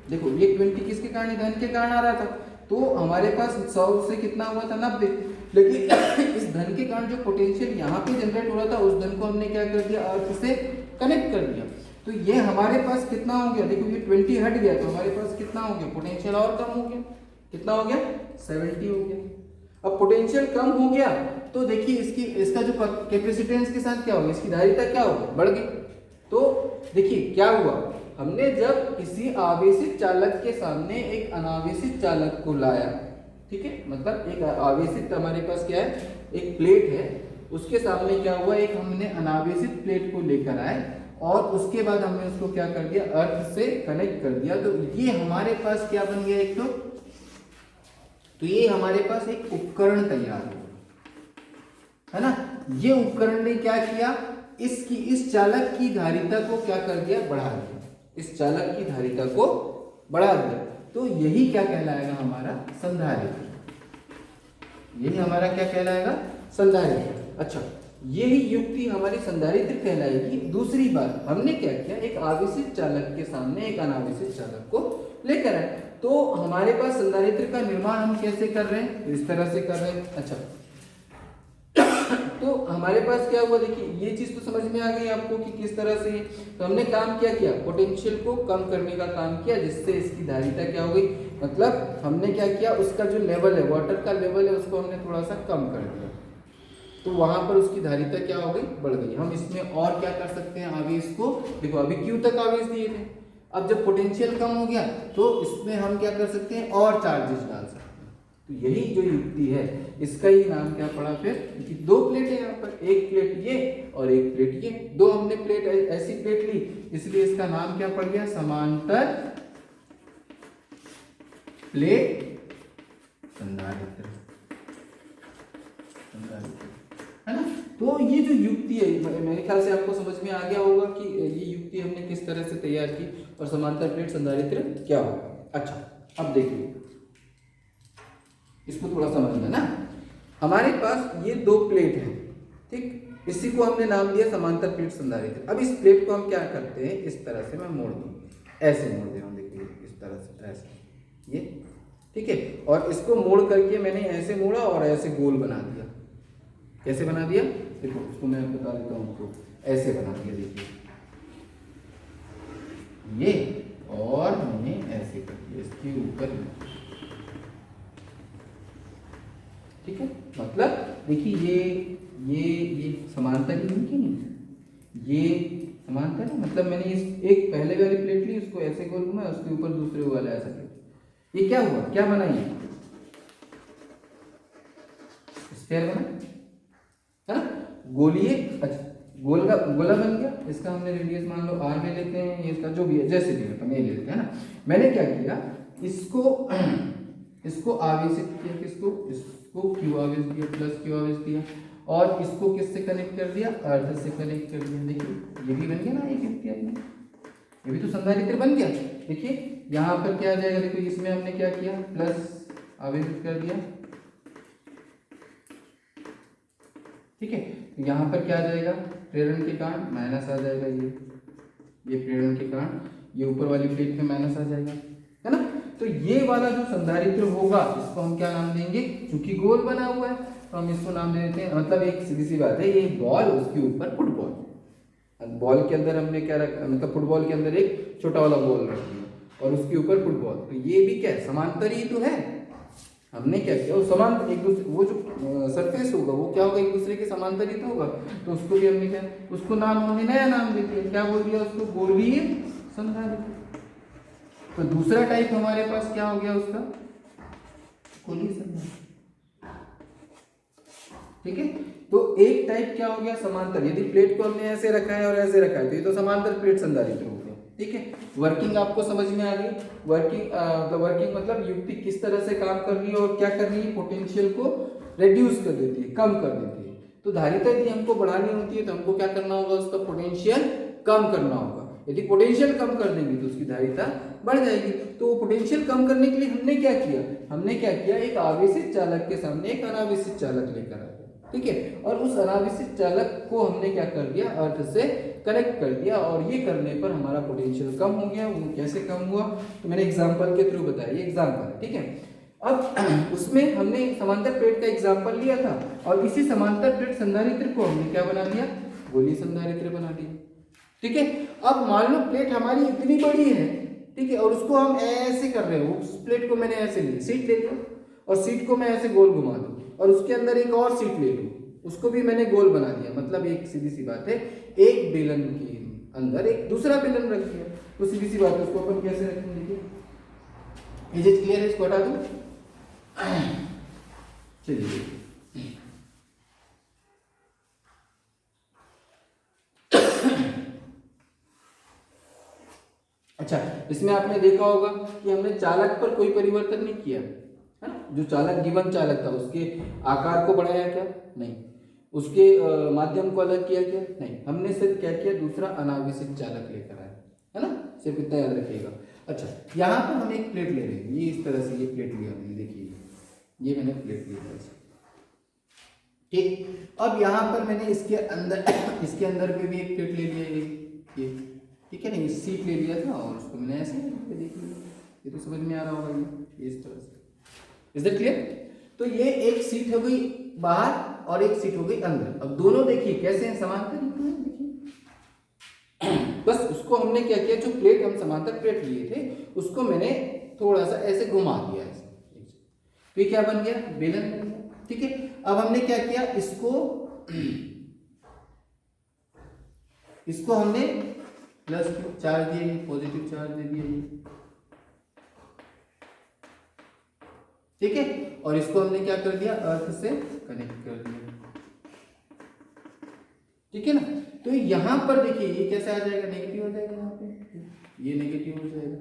Speaker 1: देखो ये 20 किसके कारण, धन के कारण आ रहा था, तो हमारे पास 100 से कितना हुआ था, 90। लेकिन इस धन के कारण जो पोटेंशियल यहाँ पे जनरेट हो रहा था, उस धन को हमने क्या कर दिया, अर्थ से कनेक्ट कर दिया। तो ये हमारे पास कितना हो गया, देखो ये 20 हट गया तो हमारे पास कितना हो गया, पोटेंशियल और कम हो गया, कितना हो गया, 70 हो गया। अब पोटेंशियल कम हो गया तो देखिए इसका जो कैपेसिटेंस के साथ क्या होगा, इसकी धारिता क्या होगी, बढ़ गई। तो देखिए क्या हुआ, हमने जब किसी आवेशित चालक के सामने एक अनावेशित चालक को लाया, ठीक है, मतलब एक आवेशित हमारे पास क्या है, एक प्लेट है, उसके सामने क्या हुआ, एक हमने अनावेशित प्लेट को लेकर आए और उसके बाद हमने उसको क्या कर दिया, अर्थ से कनेक्ट कर दिया। तो ये हमारे पास क्या बन गया, एक तो ये हमारे पास एक उपकरण तैयार हो, है ना। ये उपकरण ने क्या किया, इस चालक की धारिता को क्या कर दिया, बढ़ा दिया, इस चालक की धारिता को बढ़ा दिया। तो यही क्या कहलाएगा, हमारा संधारित्र, यही हमारा क्या कहलाएगा, संधारित्र। अच्छा, यही युक्ति हमारी संधारित्र कहलाएगी। दूसरी बात, हमने क्या किया, एक आवेशित चालक के सामने एक अनावेशित चालक को लेकर आए, तो हमारे पास संधारित्र का निर्माण हम कैसे कर रहे हैं, इस तरह से कर रहे हैं। अच्छा, तो हमारे पास क्या हुआ, देखिए ये चीज तो समझ में आ गई आपको कि किस तरह से। तो हमने काम क्या किया, पोटेंशियल को कम करने का काम किया, जिससे इसकी धारिता क्या हो गई, मतलब हमने क्या किया, उसका जो लेवल है, वाटर का लेवल है, उसको हमने थोड़ा सा कम कर दिया, तो वहां पर उसकी धारिता क्या हो गई, बढ़ गई। हम इसमें और क्या कर सकते हैं, आवेश को, देखो अभी Q तक आवेश दिए थे, अब जब पोटेंशियल कम हो गया तो इसमें हम क्या कर सकते हैं, और चार्जेस डाल सकते हैं। तो यही जो युक्ति है, इसका ही नाम क्या पड़ा फिर, कि दो प्लेट है यहाँ पर, एक प्लेट ये और एक प्लेट ये, दो हमने प्लेट ऐसी प्लेट ली, इसलिए इसका नाम क्या पड़ गया, समांतर प्लेट संधारित्र, है ना। तो ये जो युक्ति है, मेरे ख्याल से आपको समझ में आ गया होगा कि ये युक्ति हमने किस तरह से तैयार की और समांतर प्लेट संधारित्र क्या होगा। अच्छा, अब देखिए इसको थोड़ा समझना ना। हमारे पास ये दो प्लेट है, ठीक, इसी को हमने नाम दिया समांतर प्लेट संधारित्र। अब इस प्लेट को हम क्या करते हैं, इस तरह से मैं मोड़ दूं, ऐसे मोड़ दे रहा हूं, देखिए इस तरह से, ऐसे, ये ठीक है। और इसको मोड़ करके मैंने ऐसे मोड़ा और ऐसे गोल बना दिया। कैसे बना दिया, देखो उसको मैं बता देता हूँ आपको, ऐसे बना दिया, देखिए ये, और मैंने ऐसे कर दिया इसके ऊपर, ठीक है। मतलब देखिए ये समांतर ही है कि नहीं, ये समांतर है, मतलब मैंने इस एक पहले वाली प्लेट ली, उसको ऐसे गोल घुमाया, उसके ऊपर दूसरे वाला ऐसा किया, ये क्या हुआ, क्या बना, ये स्फीयर बना, है ना, गोलीय। अच्छा, गोला बन गया, इसका हमने रेडियस मान लो r ले लेते हैं, ये इसका जो भी है, जैसे भी है तो ये ले लेते हैं ना। मैंने क्या किया, इसको आवेशित किया, इसको Q आवेश दिया, प्लस Q आवेश दिया, और इसको किससे कनेक्ट कर दिया, अर्थ से कनेक्ट कर दिया। देखिए ये भी बन गया ना एक युक्ति अपने, ये भी तो संधारित्र बन गया। देखिए यहाँ पर क्या आ जाएगा, देखो इसमें हमने क्या किया, प्लस आवेशित कर दिया, ठीक है। तो यहाँ पर क्या आ जाएगा, प्रेरण के कारण माइनस आ जाएगा, ये प्रेरण के कारण ये ऊपर वाली प्लेट में माइनस आ जाएगा, है ना। तो ये वाला जो संधारित्र होगा, इसको हम क्या नाम देंगे, क्योंकि गोल बना हुआ है तो हम इसको नाम दे देते हैं, मतलब एक सीधी सी बात है, ये बॉल, उसके ऊपर फुटबॉल, बॉल के अंदर हमने क्या रखा, मतलब फुटबॉल के अंदर एक छोटा वाला बॉल रख दिया और उसके ऊपर फुटबॉल, तो ये भी क्या है, समांतर ही तो है। हमने क्या किया, वो समांतर एक दूसरे, वो जो सरफेस होगा वो क्या होगा, एक दूसरे के समांतर ही तो होगा, तो उसको भी हमने क्या, उसको नाम हमने नया नाम दे दिया, क्या बोल दिया उसको, गोलीय संधारित्र। तो दूसरा टाइप हमारे पास क्या हो गया उसका, गोलीय संधारित्र। ठीक है, तो एक टाइप क्या हो गया, समांतर। यदि प्लेट को हमने ऐसे रखा है और ऐसे रखा है तो ये तो समांतर प्लेट संधारित्र हो गया। ठीक है, वर्किंग आपको समझ में आ गई। वर्किंग मतलब युक्ति किस तरह से काम कर रही है और क्या कर रही है, पोटेंशियल को रिड्यूस कर देती है, कम कर देती है। तो धारिता यदि हमको बढ़ानी होती है तो हमको क्या करना होगा, उसका पोटेंशियल कम करना होगा। यदि पोटेंशियल कम कर देंगे तो उसकी धारिता बढ़ जाएगी। तो वो पोटेंशियल कम करने के लिए हमने क्या किया, एक आवेशित चालक के सामने एक अनावेशित चालक लेकर आए। ठीक है, और उस अनावेशित चालक को हमने क्या कर दिया, अर्थ से कनेक्ट कर दिया, और ये करने पर हमारा पोटेंशियल कम हो गया। वो कैसे कम हुआ, तो मैंने एग्जांपल के थ्रू बताया, ये एग्जांपल है। ठीक है, अब उसमें हमने समांतर प्लेट का एग्जांपल लिया था, और इसी समांतर प्लेट संधारित्र को हमने क्या बना लिया, गोलीय संधारित्र बना दिया। ठीक है, अब मान लो प्लेट हमारी इतनी बड़ी है, ठीक है, और उसको हम ऐसे कर रहे हो, उस प्लेट को मैंने ऐसे ली, सीट ले लिया, और सीट को मैं ऐसे गोल घुमा दूं, और उसके अंदर एक और सीट ले लूं, उसको भी मैंने गोल बना दिया। मतलब एक सीधी सी बात है, एक बेलन के अंदर एक दूसरा बेलन रख दिया, तो सीधी सी बात है, उसको अपन कैसे रखेंगे, देखिए। इज इट क्लियर, है, इसको हटा दूं। चलिए, अच्छा, इसमें आपने देखा होगा कि हमने चालक पर कोई परिवर्तन नहीं किया, है ना। जो चालक गिवन चालक था उसके आकार को बढ़ाया क्या, नहीं। उसके माध्यम को अलग किया क्या, नहीं। हमने सिर्फ क्या किया, दूसरा अनावेशित चालक लेकर आए, है ना। सिर्फ इतना याद रखिएगा। अच्छा, यहाँ पर हम एक प्लेट ले रहे हैं, ये इस तरह से ये प्लेट लिया हमने, देखिए ये मैंने प्लेट लिया। ठीक, अब यहाँ पर मैंने इसके अंदर पे भी एक प्लेट ले लिया, ये ठीक है ना, ये सीट ले लिया था, और उसको मैंने ऐसे देखिए, ये तो समझ में आ रहा होगा, ये इस तरह से। Is that clear. तो ये एक सीट हो गई बाहर और एक सीट हो गई अंदर। अब दोनों देखिए कैसे हैं, समांतर देखिए। बस उसको हमने क्या किया, जो प्लेट हम समांतर प्लेट लिए थे उसको मैंने थोड़ा सा ऐसे घुमा दिया, ऐसे। तो ये क्या बन गया, बेलन बन गया। ठीक है, अब हमने क्या किया, इसको हमने प्लस चार्ज दिए, पॉजिटिव चार्ज दे दिया, ठीक है, और इसको हमने क्या कर दिया, अर्थ से कनेक्ट कर दिया। ठीक है ना। तो यहाँ पर देखिए ये कैसे आ जाएगा, नेगेटिव हो जाएगा, यहाँ पे ये नेगेटिव हो जाएगा,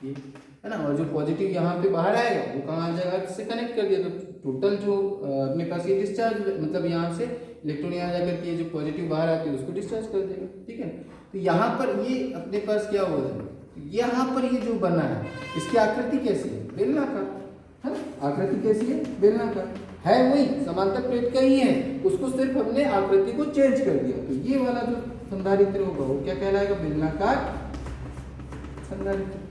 Speaker 1: ये है ना। और जो पॉजिटिव यहाँ पे बाहर आएगा वो कहाँ आ जाएगा, अर्थ से कनेक्ट कर दिया। तो टोटल जो अपने पास ये डिस्चार्ज, मतलब यहाँ से इलेक्ट्रॉन यहाँ जाकर के जो पॉजिटिव बाहर आती है उसको डिस्चार्ज कर देगा। ठीक है, तो यहाँ पर ये अपने पास क्या हो जाएगा, यहाँ पर ये जो बना है इसकी आकृति कैसी है, बेलनाकार, है ना। आकृति कैसी है, बेलनाकार है, वही समांतर प्लेट का ही है, उसको सिर्फ हमने आकृति को चेंज कर दिया। तो ये वाला जो संधारित्र होगा वो क्या कहलाएगा, बेलनाकार संधारित्र।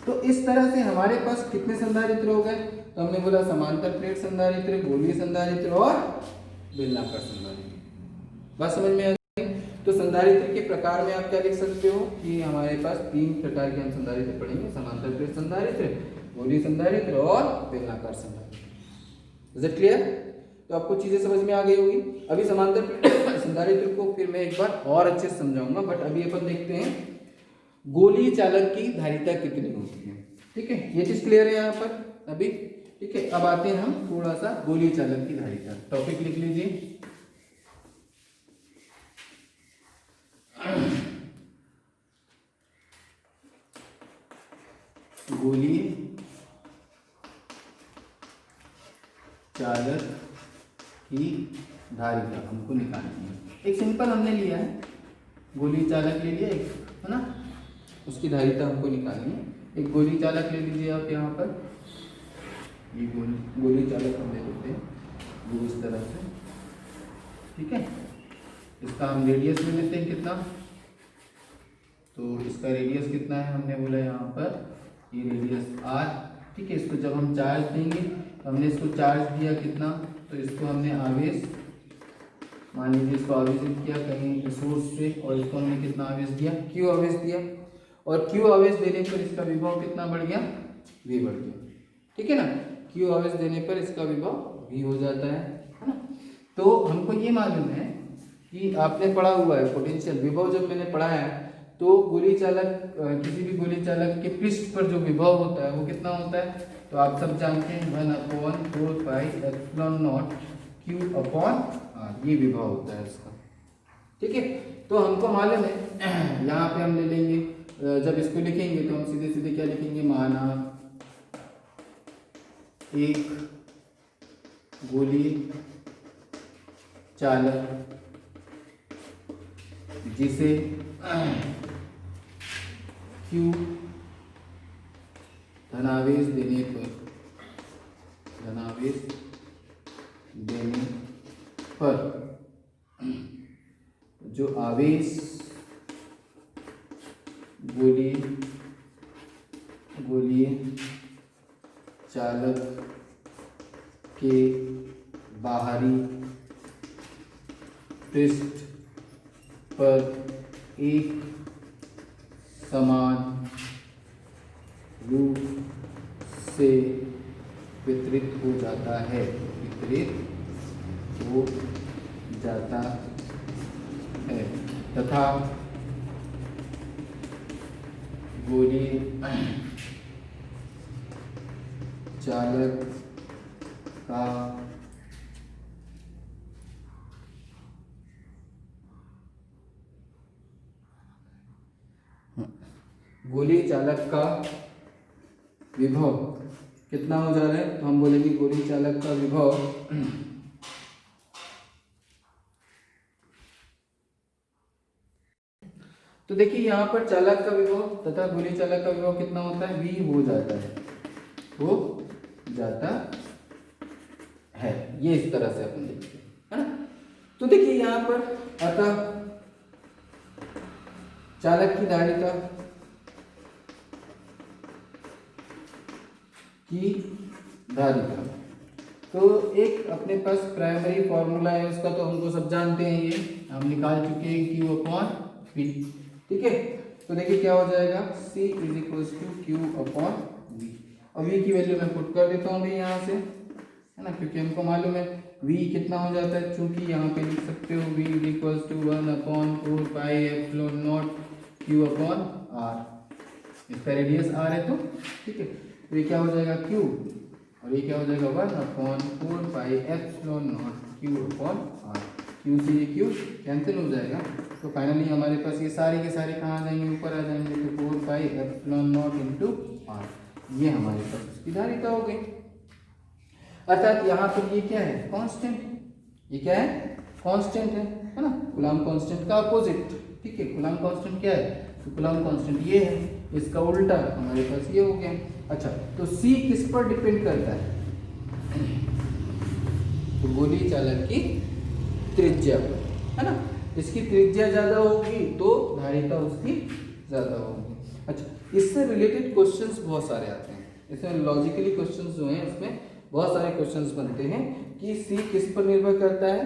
Speaker 1: तो इस तरह से हमारे पास कितने संधारित्र हो गए, तो हमने बोला समांतर प्लेट संधारित्र, गोलीय संधारित्र और बेलनाकार संधारित्र। बात समझ में आ गई। तो संधारित्र के प्रकार में आप क्या लिख सकते हो कि हमारे पास 3 प्रकार के हम संधारित्र पढ़ेंगे, समांतर प्लेट संधारित्र, गोलीय संधारित्र और बेलनाकार संधारित्र। Is it clear. तो आपको चीजें समझ में आ गई होगी। अभी समांतर प्लेट संधारित्र को फिर मैं एक बार और अच्छे से समझाऊंगा, बट अभी अपन देखते हैं गोलीय चालक की धारिता कितनी होती है। ठीक है, ये चीज क्लियर है यहाँ पर अभी। ठीक है, अब आते हैं हम थोड़ा सा गोलीय चालक की धारिता। टॉपिक लिख लीजिए, गोलीय चालक की धारिता हमको निकालनी है। एक सिंपल हमने लिया है, गोलीय चालक ले लिया एक, है ना, उसकी धारिता हमको निकालनी है। एक गोलीय चालक ले लीजिए आप यहाँ पर, ये गोलीय चालक हम ले लेते हैं वो इस तरह से। ठीक है, इसका हम रेडियस ले लेते हैं कितना, तो इसका रेडियस कितना है, हमने बोला यहाँ पर ये रेडियस r। ठीक है, इसको जब हम चार्ज देंगे तो हमने इसको चार्ज दिया कितना, तो इसको हमने आवेश, मान लीजिए इसको आवेशित किया कहीं सोर्स से, और इसको हमने कितना आवेश दिया, q आवेश दिया, और q आवेश देने पर इसका विभव कितना बढ़ गया, v बढ़ गया। ठीक है ना, q आवेश देने पर इसका विभव v हो जाता है ना। तो हमको ये मालूम है कि आपने पढ़ा हुआ है पोटेंशियल, विभव जब मैंने पढ़ा है तो गोली चालक किसी भी गोली चालक के पृष्ठ पर जो विभव होता है वो कितना होता है, तो आप सब जानते हैं 1/4πε0 Q/r, ये विभव होता है उसका। ठीक है, तो हमको मालूम है यहाँ पे हम ले लेंगे, जब इसको लिखेंगे तो हम सीधे सीधे क्या लिखेंगे, माना एक गोली चालक जिसे Q धनावेश देने पर जो आवेश गोलीय चालक के बाहरी पृष्ठ पर एक समान रूप से वितरित हो जाता है, तथा गोली चालक का विभव कितना हो जा रहा है, तो हम बोलेंगे गोली चालक का विभव तो देखिए यहाँ पर चालक का विभव तथा गोली चालक का विभव कितना होता है, v हो जाता है, ये इस तरह से अपन देखते हैं, है ना। तो देखिए यहाँ पर अतः चालक की धारिता तो एक अपने पास प्राइमरी फॉर्मूला है उसका, तो हमको सब जानते हैं, ये हम निकाल चुके हैं Q/V। ठीक है, तो देखिए क्या हो जाएगा, C = Q/V। और V की वैल्यू मैं पुट कर देता हूँ भाई यहाँ से, है ना, क्योंकि हमको मालूम है V कितना हो जाता है, चूंकि यहाँ पे लिख सकते हो V = 1/4πε0 Q/r, इसका रेडियस r है, तो ठीक है, तो ये क्या हो जाएगा Q और ये क्या हो जाएगा 1/4πε0 Q/r, Q से ये Q कैंसिल हो जाएगा, तो फाइनली हमारे पास ये सारे के सारे कहाँ आ जाएंगे, ऊपर आ जाएंगे, तो 4πε0 r, ये हमारे पास इसकी धारिता हो गई। अर्थात यहाँ पर ये क्या है, कांस्टेंट, ये क्या है, कांस्टेंट है ना, कूलम्ब कांस्टेंट का अपोजिट। ठीक है, कूलम्ब कांस्टेंट क्या है, तो कूलम्ब कांस्टेंट ये है, इसका उल्टा हमारे पास ये हो गया। अच्छा, तो C किस पर डिपेंड करता है, तो गोली चालक की त्रिज्या पर, है ना, इसकी त्रिज्या ज्यादा होगी तो धारिता उसकी ज्यादा होगी। अच्छा, इससे रिलेटेड क्वेश्चंस बहुत सारे आते हैं, इसमें लॉजिकली क्वेश्चंस जो हैं इसमें बहुत सारे क्वेश्चंस बनते हैं कि C किस पर निर्भर करता है,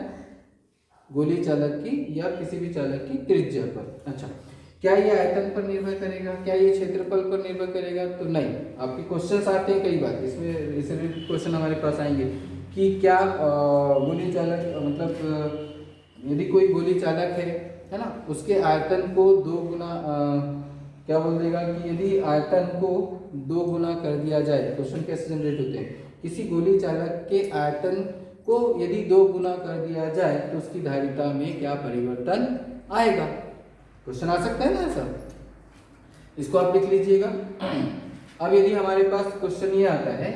Speaker 1: गोली चालक की या किसी भी चालक की त्रिज्या पर। अच्छा, क्या ये आयतन पर निर्भर करेगा, क्या ये क्षेत्रफल पर निर्भर करेगा, तो नहीं। आपके क्वेश्चंस आते हैं कई बार, इसमें इससे रिलेटेड क्वेश्चन हमारे पास आएंगे कि क्या गोली चालक मतलब यदि कोई गोली चालक है ना, उसके आयतन को 2 गुना क्या बोल देगा कि यदि आयतन को 2 गुना कर दिया जाए, क्वेश्चन कैसे जनरेट होते हैं, किसी गोली चालक के आयतन को यदि 2 गुना कर दिया जाए तो उसकी धारिता में क्या परिवर्तन आएगा, क्वेश्चन आ सकता है ना ऐसा, इसको आप लिख लीजिएगा। अब यदि हमारे पास क्वेश्चन ये आता है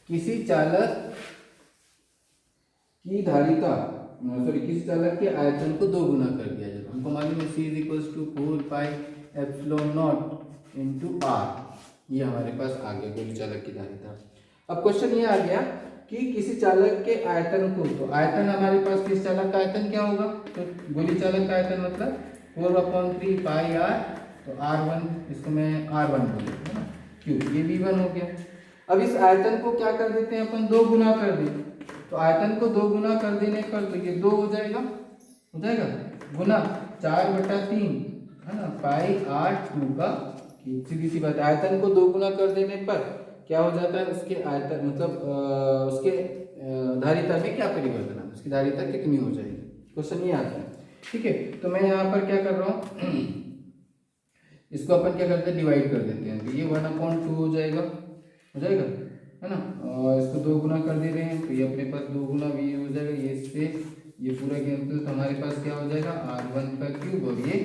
Speaker 1: किसी चालक की धारिता किसी चालक के आयतन को 2 गुना कर दिया जाए, हमको मालूम है C = 4πε0 r, ये हमारे पास आ गया गोली चालक की धारिता। अब क्वेश्चन ये आ गया कि किसी चालक के आयतन को, तो आयतन हमारे पास किस चालक का आयतन क्या होगा, तो गोली चालक का आयतन मतलब 4/3πr, तो r1 इसको मैं r1 बोलूँगा ना, क्यों, ये v1 हो गया। अब इस आयतन को क्या कर देते हैं अपन, 2 गुना कर दें, तो आयतन को 2 गुना कर देने पर तो ये 2 हो जाएगा गुना 4/3, है ना, πr2 का, सीधी सी बात, आयतन को 2 गुना कर देने पर क्या हो जाता है, उसके आयतन मतलब उसके धारिता में क्या परिवर्तन है, उसकी धारिता कितनी हो जाएगी, क्वेश्चन ये आता है। ठीक है, तो मैं यहाँ पर क्या कर रहा हूँ, इसको अपन क्या करते हैं, डिवाइड कर देते हैं। तो ये 1/2 हो जाएगा, है ना, और इसको 2 गुना कर दे रहे हैं, तो ये अपने पास 2 गुना वी हो जाएगा, ये इससे ये पूरा कैंसिल, तो हमारे पास क्या हो जाएगा, r1 का क्यूब और ये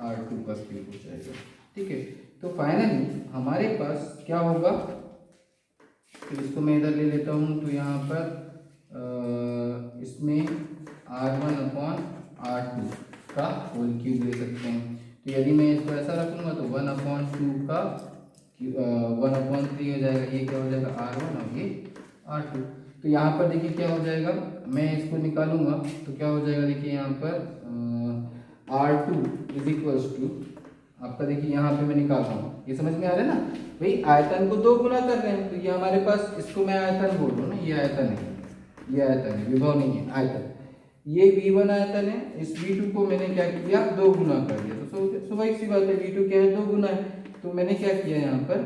Speaker 1: r2 का क्यूब हो जाएगा। ठीक है, तो फाइनली हमारे पास क्या होगा, तो इसको मैं इधर ले लेता हूँ, तो यहाँ पर इसमें r1/r2 का होल क्यूब ले सकते हैं। तो यदि मैं इसको ऐसा रखूँगा तो 1/2 का 1/3 हो जाएगा, ये क्या हो जाएगा r1 और ये r2। तो यहाँ पर देखिए क्या हो जाएगा, मैं इसको निकालूंगा तो क्या हो जाएगा, देखिए यहाँ पर r2 इज इक्वल्स टू, आपका देखिए यहाँ पे मैं निकाल रहा हूँ, ये समझ में आ रहा है ना भाई, आयतन को 2 गुना कर रहे हैं, तो ये हमारे पास, इसको मैं आयतन बोल रहा हूँ ना, ये आयतन है, ये आयतन है, विभव नहीं है, आयतन। ये V1 आयतन है, इस V2 को मैंने क्या किया, 2 गुना कर दिया। तो स्वाभाविक सी बात है, V2 क्या है, 2 गुना है, तो मैंने क्या किया यहाँ पर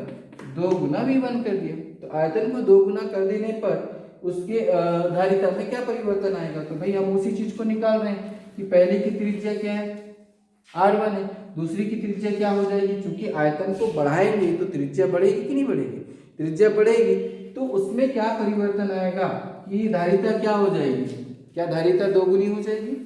Speaker 1: 2 गुना V1 कर दिया। तो आयतन को 2 गुना कर देने पर उसके धारिता में क्या परिवर्तन आएगा, तो भाई हम उसी चीज को निकाल रहे हैं कि पहले की त्रिज्या क्या है, r1 है, दूसरी की त्रिज्या क्या हो जाएगी, चूंकि आयतन को बढ़ाएंगे तो त्रिज्या बढ़ेगी कि नहीं बढ़ेगी, त्रिज्या बढ़ेगी, तो उसमें क्या परिवर्तन आएगा कि धारिता क्या हो जाएगी, क्या धारिता 2 गुनी हो जाएगी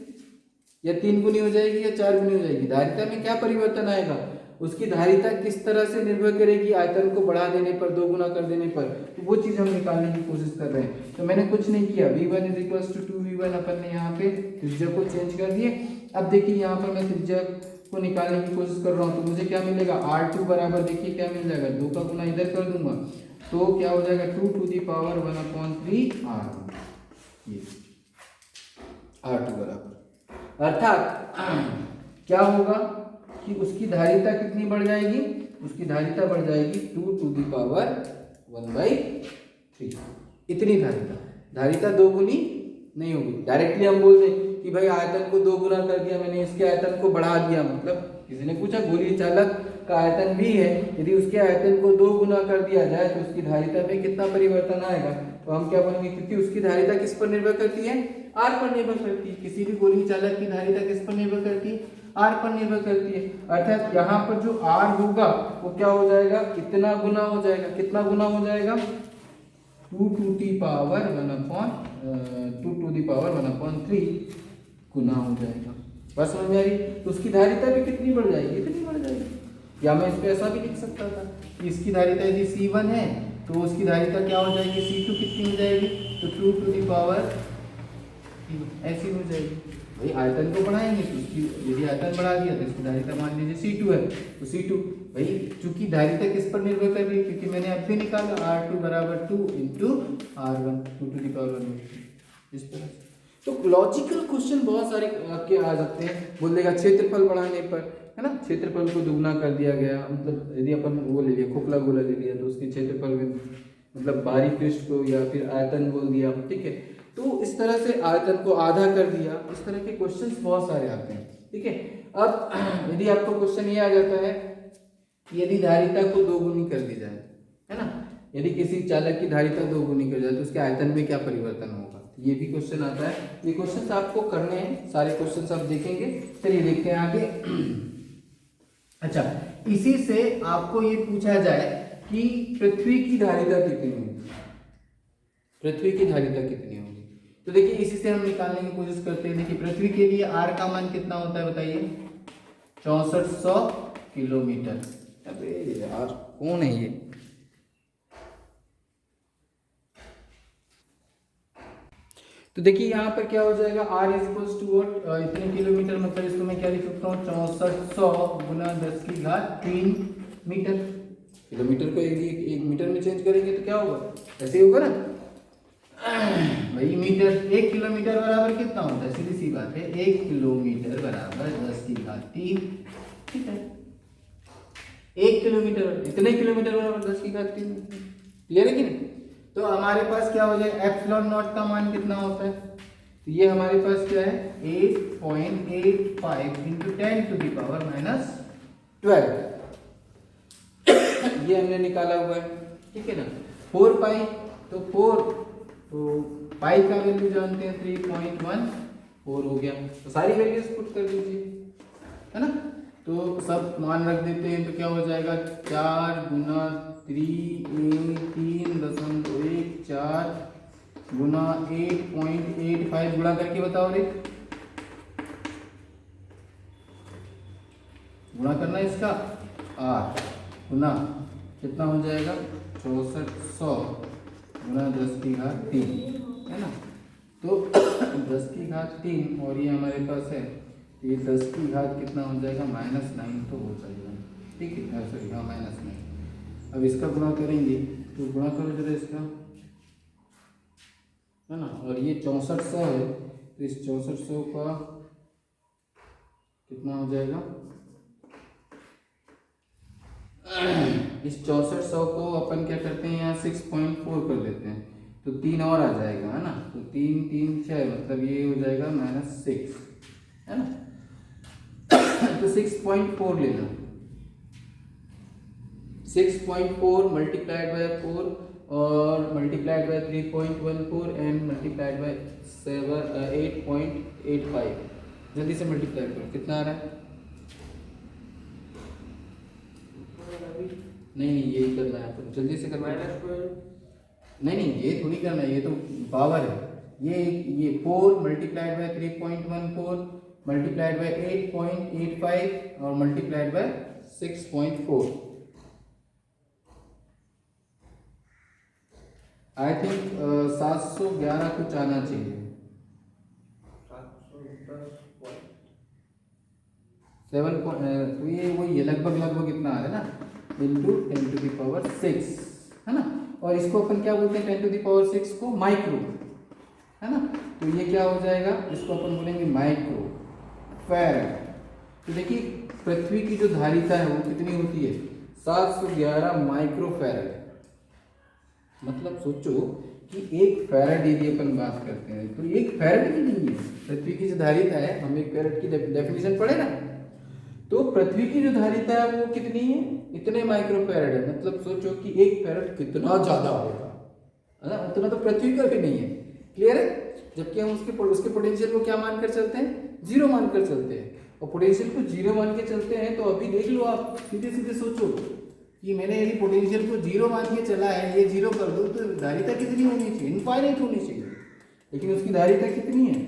Speaker 1: या 3 गुनी हो जाएगी या 4 गुनी हो जाएगी, धारिता में क्या परिवर्तन आएगा, उसकी धारिता किस तरह से निर्भर करेगी, आयतन को बढ़ा देने पर, 2 गुना कर देने पर, तो वो चीज हम निकालने की कोशिश कर रहे हैं। तो मैंने कुछ नहीं किया, v1 is equals to 2v1, अपन ने यहाँ पे त्रिज्या को चेंज कर दिए। अब देखिए यहाँ पर मैं त्रिज्या को निकालने की कोशिश कर रहा हूँ, तो मुझे क्या मिलेगा, r2 बराबर देखिए क्या मिल जाएगा, 2 का गुना इधर कर दूंगा, तो क्या हो जाएगा 2 to the power 1/3 r1, ये r2 बराबर, अर्थात क्या होगा कि उसकी धारिता कितनी बढ़ जाएगी, उसकी धारिता बढ़ जाएगी 2 to the power 1/3, इतनी धारिता 2 गुनी नहीं होगी। डायरेक्टली हम बोल दें कि भाई आयतन को 2 गुना कर दिया मैंने, इसके आयतन को बढ़ा दिया, मतलब किसी ने पूछा गोलीय चालक का आयतन भी है, यदि उसके आयतन को 2 गुना कर दिया जाए तो उसकी धारिता में कितना परिवर्तन आएगा, तो हम क्या बोलेंगे, क्योंकि उसकी धारिता किस पर निर्भर करती है, r पर निर्भर करती है, किसी भी गोलीय चालक की धारिता किस पर निर्भर करती है, r पर निर्भर करती है। अर्थात यहाँ पर जो r होगा वो क्या हो जाएगा, इतना गुना हो जाएगा, कितना गुना हो जाएगा, 2 to the power 1/3 गुना हो जाएगा। बस समझ में आ रही, तो उसकी धारिता भी कितनी बढ़ जाएगी, इतनी बढ़ जाएगी। या मैं इसको ऐसा भी लिख सकता था कि इसकी धारिता यदि C1 है तो उसकी धारिता क्या हो जाएगी, C2 कितनी हो जाएगी, तो 2 to the power ऐसी हो जाएगी। भाई आयतन को बढ़ाएंगे तो उसकी, यदि आयतन बढ़ा दिया तो इसकी धारिता मान लीजिए C2 है, तो C2 भाई चूंकि धारिता किस पर निर्भर कर रही है, क्योंकि मैंने अब भी निकाला r2 बराबर 2 into r1 2 to the power 1, इस तरह से। तो लॉजिकल क्वेश्चन बहुत सारे आपके आ जाते हैं, बोल देगा क्षेत्रफल बढ़ाने पर, है ना, क्षेत्रफल को दुगना कर दिया गया, मतलब यदि अपन वो ले लिया खोखला गोला ले लिया तो उसके क्षेत्रफल में मतलब बाहरी पृष्ठ को या फिर आयतन बोल दिया, ठीक है, तो इस तरह से आयतन को आधा कर दिया, इस तरह के क्वेश्चंस बहुत सारे आते हैं। ठीक है, अब यदि आपको क्वेश्चन ये आ जाता है कि यदि धारिता को 2 गुनी कर दी जाए, है ना, यदि किसी चालक की धारिता 2 गुनी कर जाए तो उसके आयतन में क्या परिवर्तन होगा, ये भी क्वेश्चन आता है। ये क्वेश्चन आपको करने हैं, सारे क्वेश्चन आप देखेंगे। चलिए देखते हैं आगे। अच्छा, इसी से आपको ये पूछा जाए कि पृथ्वी की धारिता कितनी होगी, पृथ्वी की धारिता कितनी होगी, तो देखिए इसी से हम निकालने की कोशिश करते हैं। देखिए पृथ्वी के लिए r का मान कितना होता है बताइए, 6400 किलोमीटर। अबे यार कौन है ये, तो देखिए यहाँ पर क्या हो जाएगा, r इज इक्वल्स टू इतने किलोमीटर, मतलब इसको मैं क्या लिख सकता हूँ, 6400 गुना 10⁻³ मीटर। किलोमीटर को एक मीटर में चेंज करेंगे तो क्या होगा, ऐसे ही होगा ना भाई, मीटर 1 किलोमीटर बराबर कितना होता है, सीधी सी बात है, 1 किलोमीटर बराबर 10⁻³ ठीक है, 1 किलोमीटर, इतने किलोमीटर बराबर 10⁻³ क्लियर है कि नहीं। तो हमारे पास क्या हो जाए, एप्सिलॉन नॉट का मान कितना होता है, तो ये हमारे पास क्या है 8.85 into 10 to the power -12 ये हमने निकाला हुआ है, ठीक है ना। 4 पाई, तो 4 तो पाई का वैल्यू जानते हैं 3.14 हो गया। तो सारी वैल्यूज पुट कर दीजिए, है ना। तो सब मान रख देते हैं तो क्या हो जाएगा 4 गुना 3.14 गुना 8.85 गुणा करके बताओ रे, गुणा करना है इसका 8 गुना कितना हो जाएगा 6400 गुना 10⁻3, है ना। तो 10⁻3 और ये हमारे पास है, ये 10⁻ कितना हो जाएगा -9 तो हो जाएगा, ठीक है। सॉरी हाँ -9। अब इसका गुणा करेंगे तो गुणा करो जरा इसका, है ना। और ये 6400 है तो इस 6400 का कितना हो जाएगा, इस 6400 को अपन क्या करते हैं यहाँ 6.4 कर देते हैं तो 3 और आ जाएगा, है ना। तो 3 3 6 मतलब ये हो जाएगा -6, है ना। तो 6.4 लेना, 6.4 मल्टीप्लाइड बाय 4 और multiplied by 3.14 and multiplied by 8.85। जल्दी से मल्टीप्लाई करो, कितना आ रहा है। नहीं यही करना है, तो जल्दी से करना है। नहीं ये थोड़ी करना है, ये तो पावर है। ये 4 मल्टीप्लाइड बाय 3.14 मल्टीप्लाइड बाय 8.85 और मल्टीप्लाइड बाय 6.4। आई थिंक 711 कुछ आना चाहिए, 7 तो ये वही लगभग इतना आ रहा है ना, इंटू 10⁻6, है ना। और इसको अपन क्या बोलते हैं 10⁻6 को माइक्रो, है ना। तो ये क्या हो जाएगा, इसको अपन बोलेंगे माइक्रो फैराड। तो देखिए पृथ्वी की जो धारिता है वो कितनी होती है 711 माइक्रो फैराड। मतलब सोचो कि एक फैराड यदि अपन बात करते हैं तो एक फैराड भी नहीं है, पृथ्वी की जो धारिता है, हम एक फैराड की डेफिनेशन पढ़े ना, तो पृथ्वी की जो धारिता है वो कितनी है, इतने माइक्रो फैराड है। मतलब सोचो कि एक फैराड कितना ज्यादा होगा, है ना। उतना तो पृथ्वी का भी नहीं है, क्लियर है। जबकि हम उसके पोटेंशियल को क्या मानकर चलते हैं, 0 मानकर चलते हैं। और पोटेंशियल को 0 मान के चलते हैं तो अभी देख लो आप, सीधे सीधे सोचो कि मैंने यदि पोटेंशियल को 0 मान के चला है, ये 0 कर दो तो धारिता कितनी होनी चाहिए, इनफाइनाइट होनी चाहिए। लेकिन उसकी धारिता कितनी है,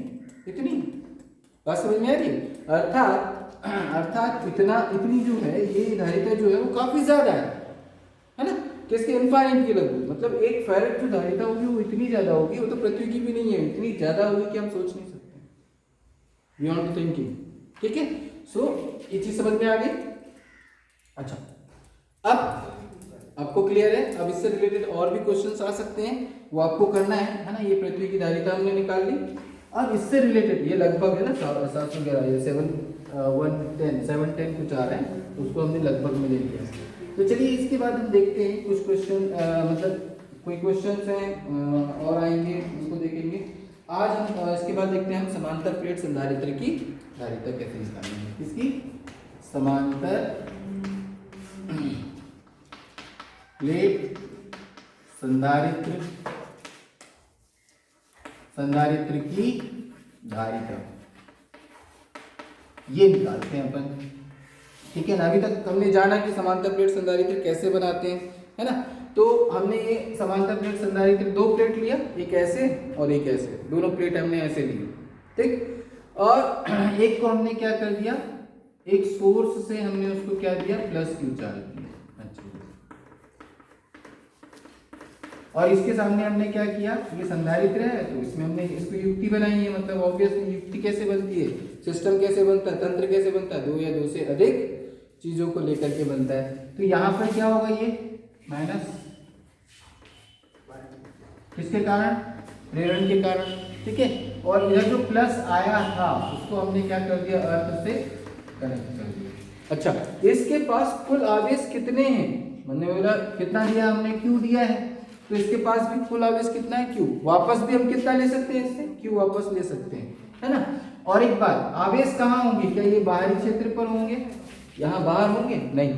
Speaker 1: इतनी। बात समझ में आ रही है। अर्थात इतनी जो है ये धारिता जो है वो काफी ज्यादा है ना, किसके इनफाइनाइट की लगभग। मतलब एक फैराड जो धारिता होगी वो इतनी ज्यादा होगी, वो तो पृथ्वी की भी नहीं है, इतनी ज्यादा होगी कि हम सोच नहीं सकते, बियॉन्ड थिंकिंग, ठीक है। सो ये चीज समझ में आ गई। अच्छा अब आपको क्लियर है। अब इससे रिलेटेड और भी क्वेश्चंस आ सकते हैं, वो आपको करना है ना। ये पृथ्वी की धारिता हमने निकाल ली। अब इससे रिलेटेड ये लगभग है ना 711, ये 710 कुछ आ रहा है, उसको हमने लगभग में ले लिया। तो चलिए इसके बाद हम देखते हैं कुछ क्वेश्चन, मतलब कोई क्वेश्चंस हैं और आएंगे, उसको देखेंगे आज हम। इसके बाद देखते हैं हम समांतर प्लेट संधारित्र की धारिता कैसे निकालेंगे। किसकी, समांतर प्लेट संधारित्र की धारिता, ये निकालते हैं अपन, ठीक है ना। अभी तक हमने जाना कि समांतर प्लेट संधारित्र कैसे बनाते हैं, है ना। तो हमने ये समांतर प्लेट संधारित्र 2 प्लेट लिया, एक ऐसे और एक ऐसे, दोनों प्लेट हमने ऐसे ली, ठीक। और एक को हमने क्या कर दिया, एक सोर्स से हमने उसको क्या दिया +Q चार्ज दिया। अच्छा, और इसके सामने हमने क्या किया, ये संधारित्र है तो इसमें हमने इसको युक्ति बनाई है। मतलब ऑब्वियसली युक्ति कैसे बनती है, सिस्टम कैसे बनता है, तंत्र कैसे बनता है, 2 या 2 से अधिक चीजों को लेकर के बनता है। तो यहाँ पर क्या होगा, ये माइनस किसके कारण, प्रेरण के कारण, ठीक है। और इधर जो प्लस आया था उसको हमने क्या कर दिया, अर्थ से कनेक्ट कर दिया। अच्छा, इसके पास कुल आवेश कितने हैं, मैंने बोला कितना दिया हमने, Q दिया है, तो इसके पास भी कुल आवेश कितना है, Q। वापस भी हम कितना ले सकते हैं इससे, Q वापस ले सकते हैं, है ना। और एक बात, आवेश कहाँ होंगे, क्या ये बाहरी क्षेत्र पर होंगे, यहाँ बाहर होंगे, नहीं,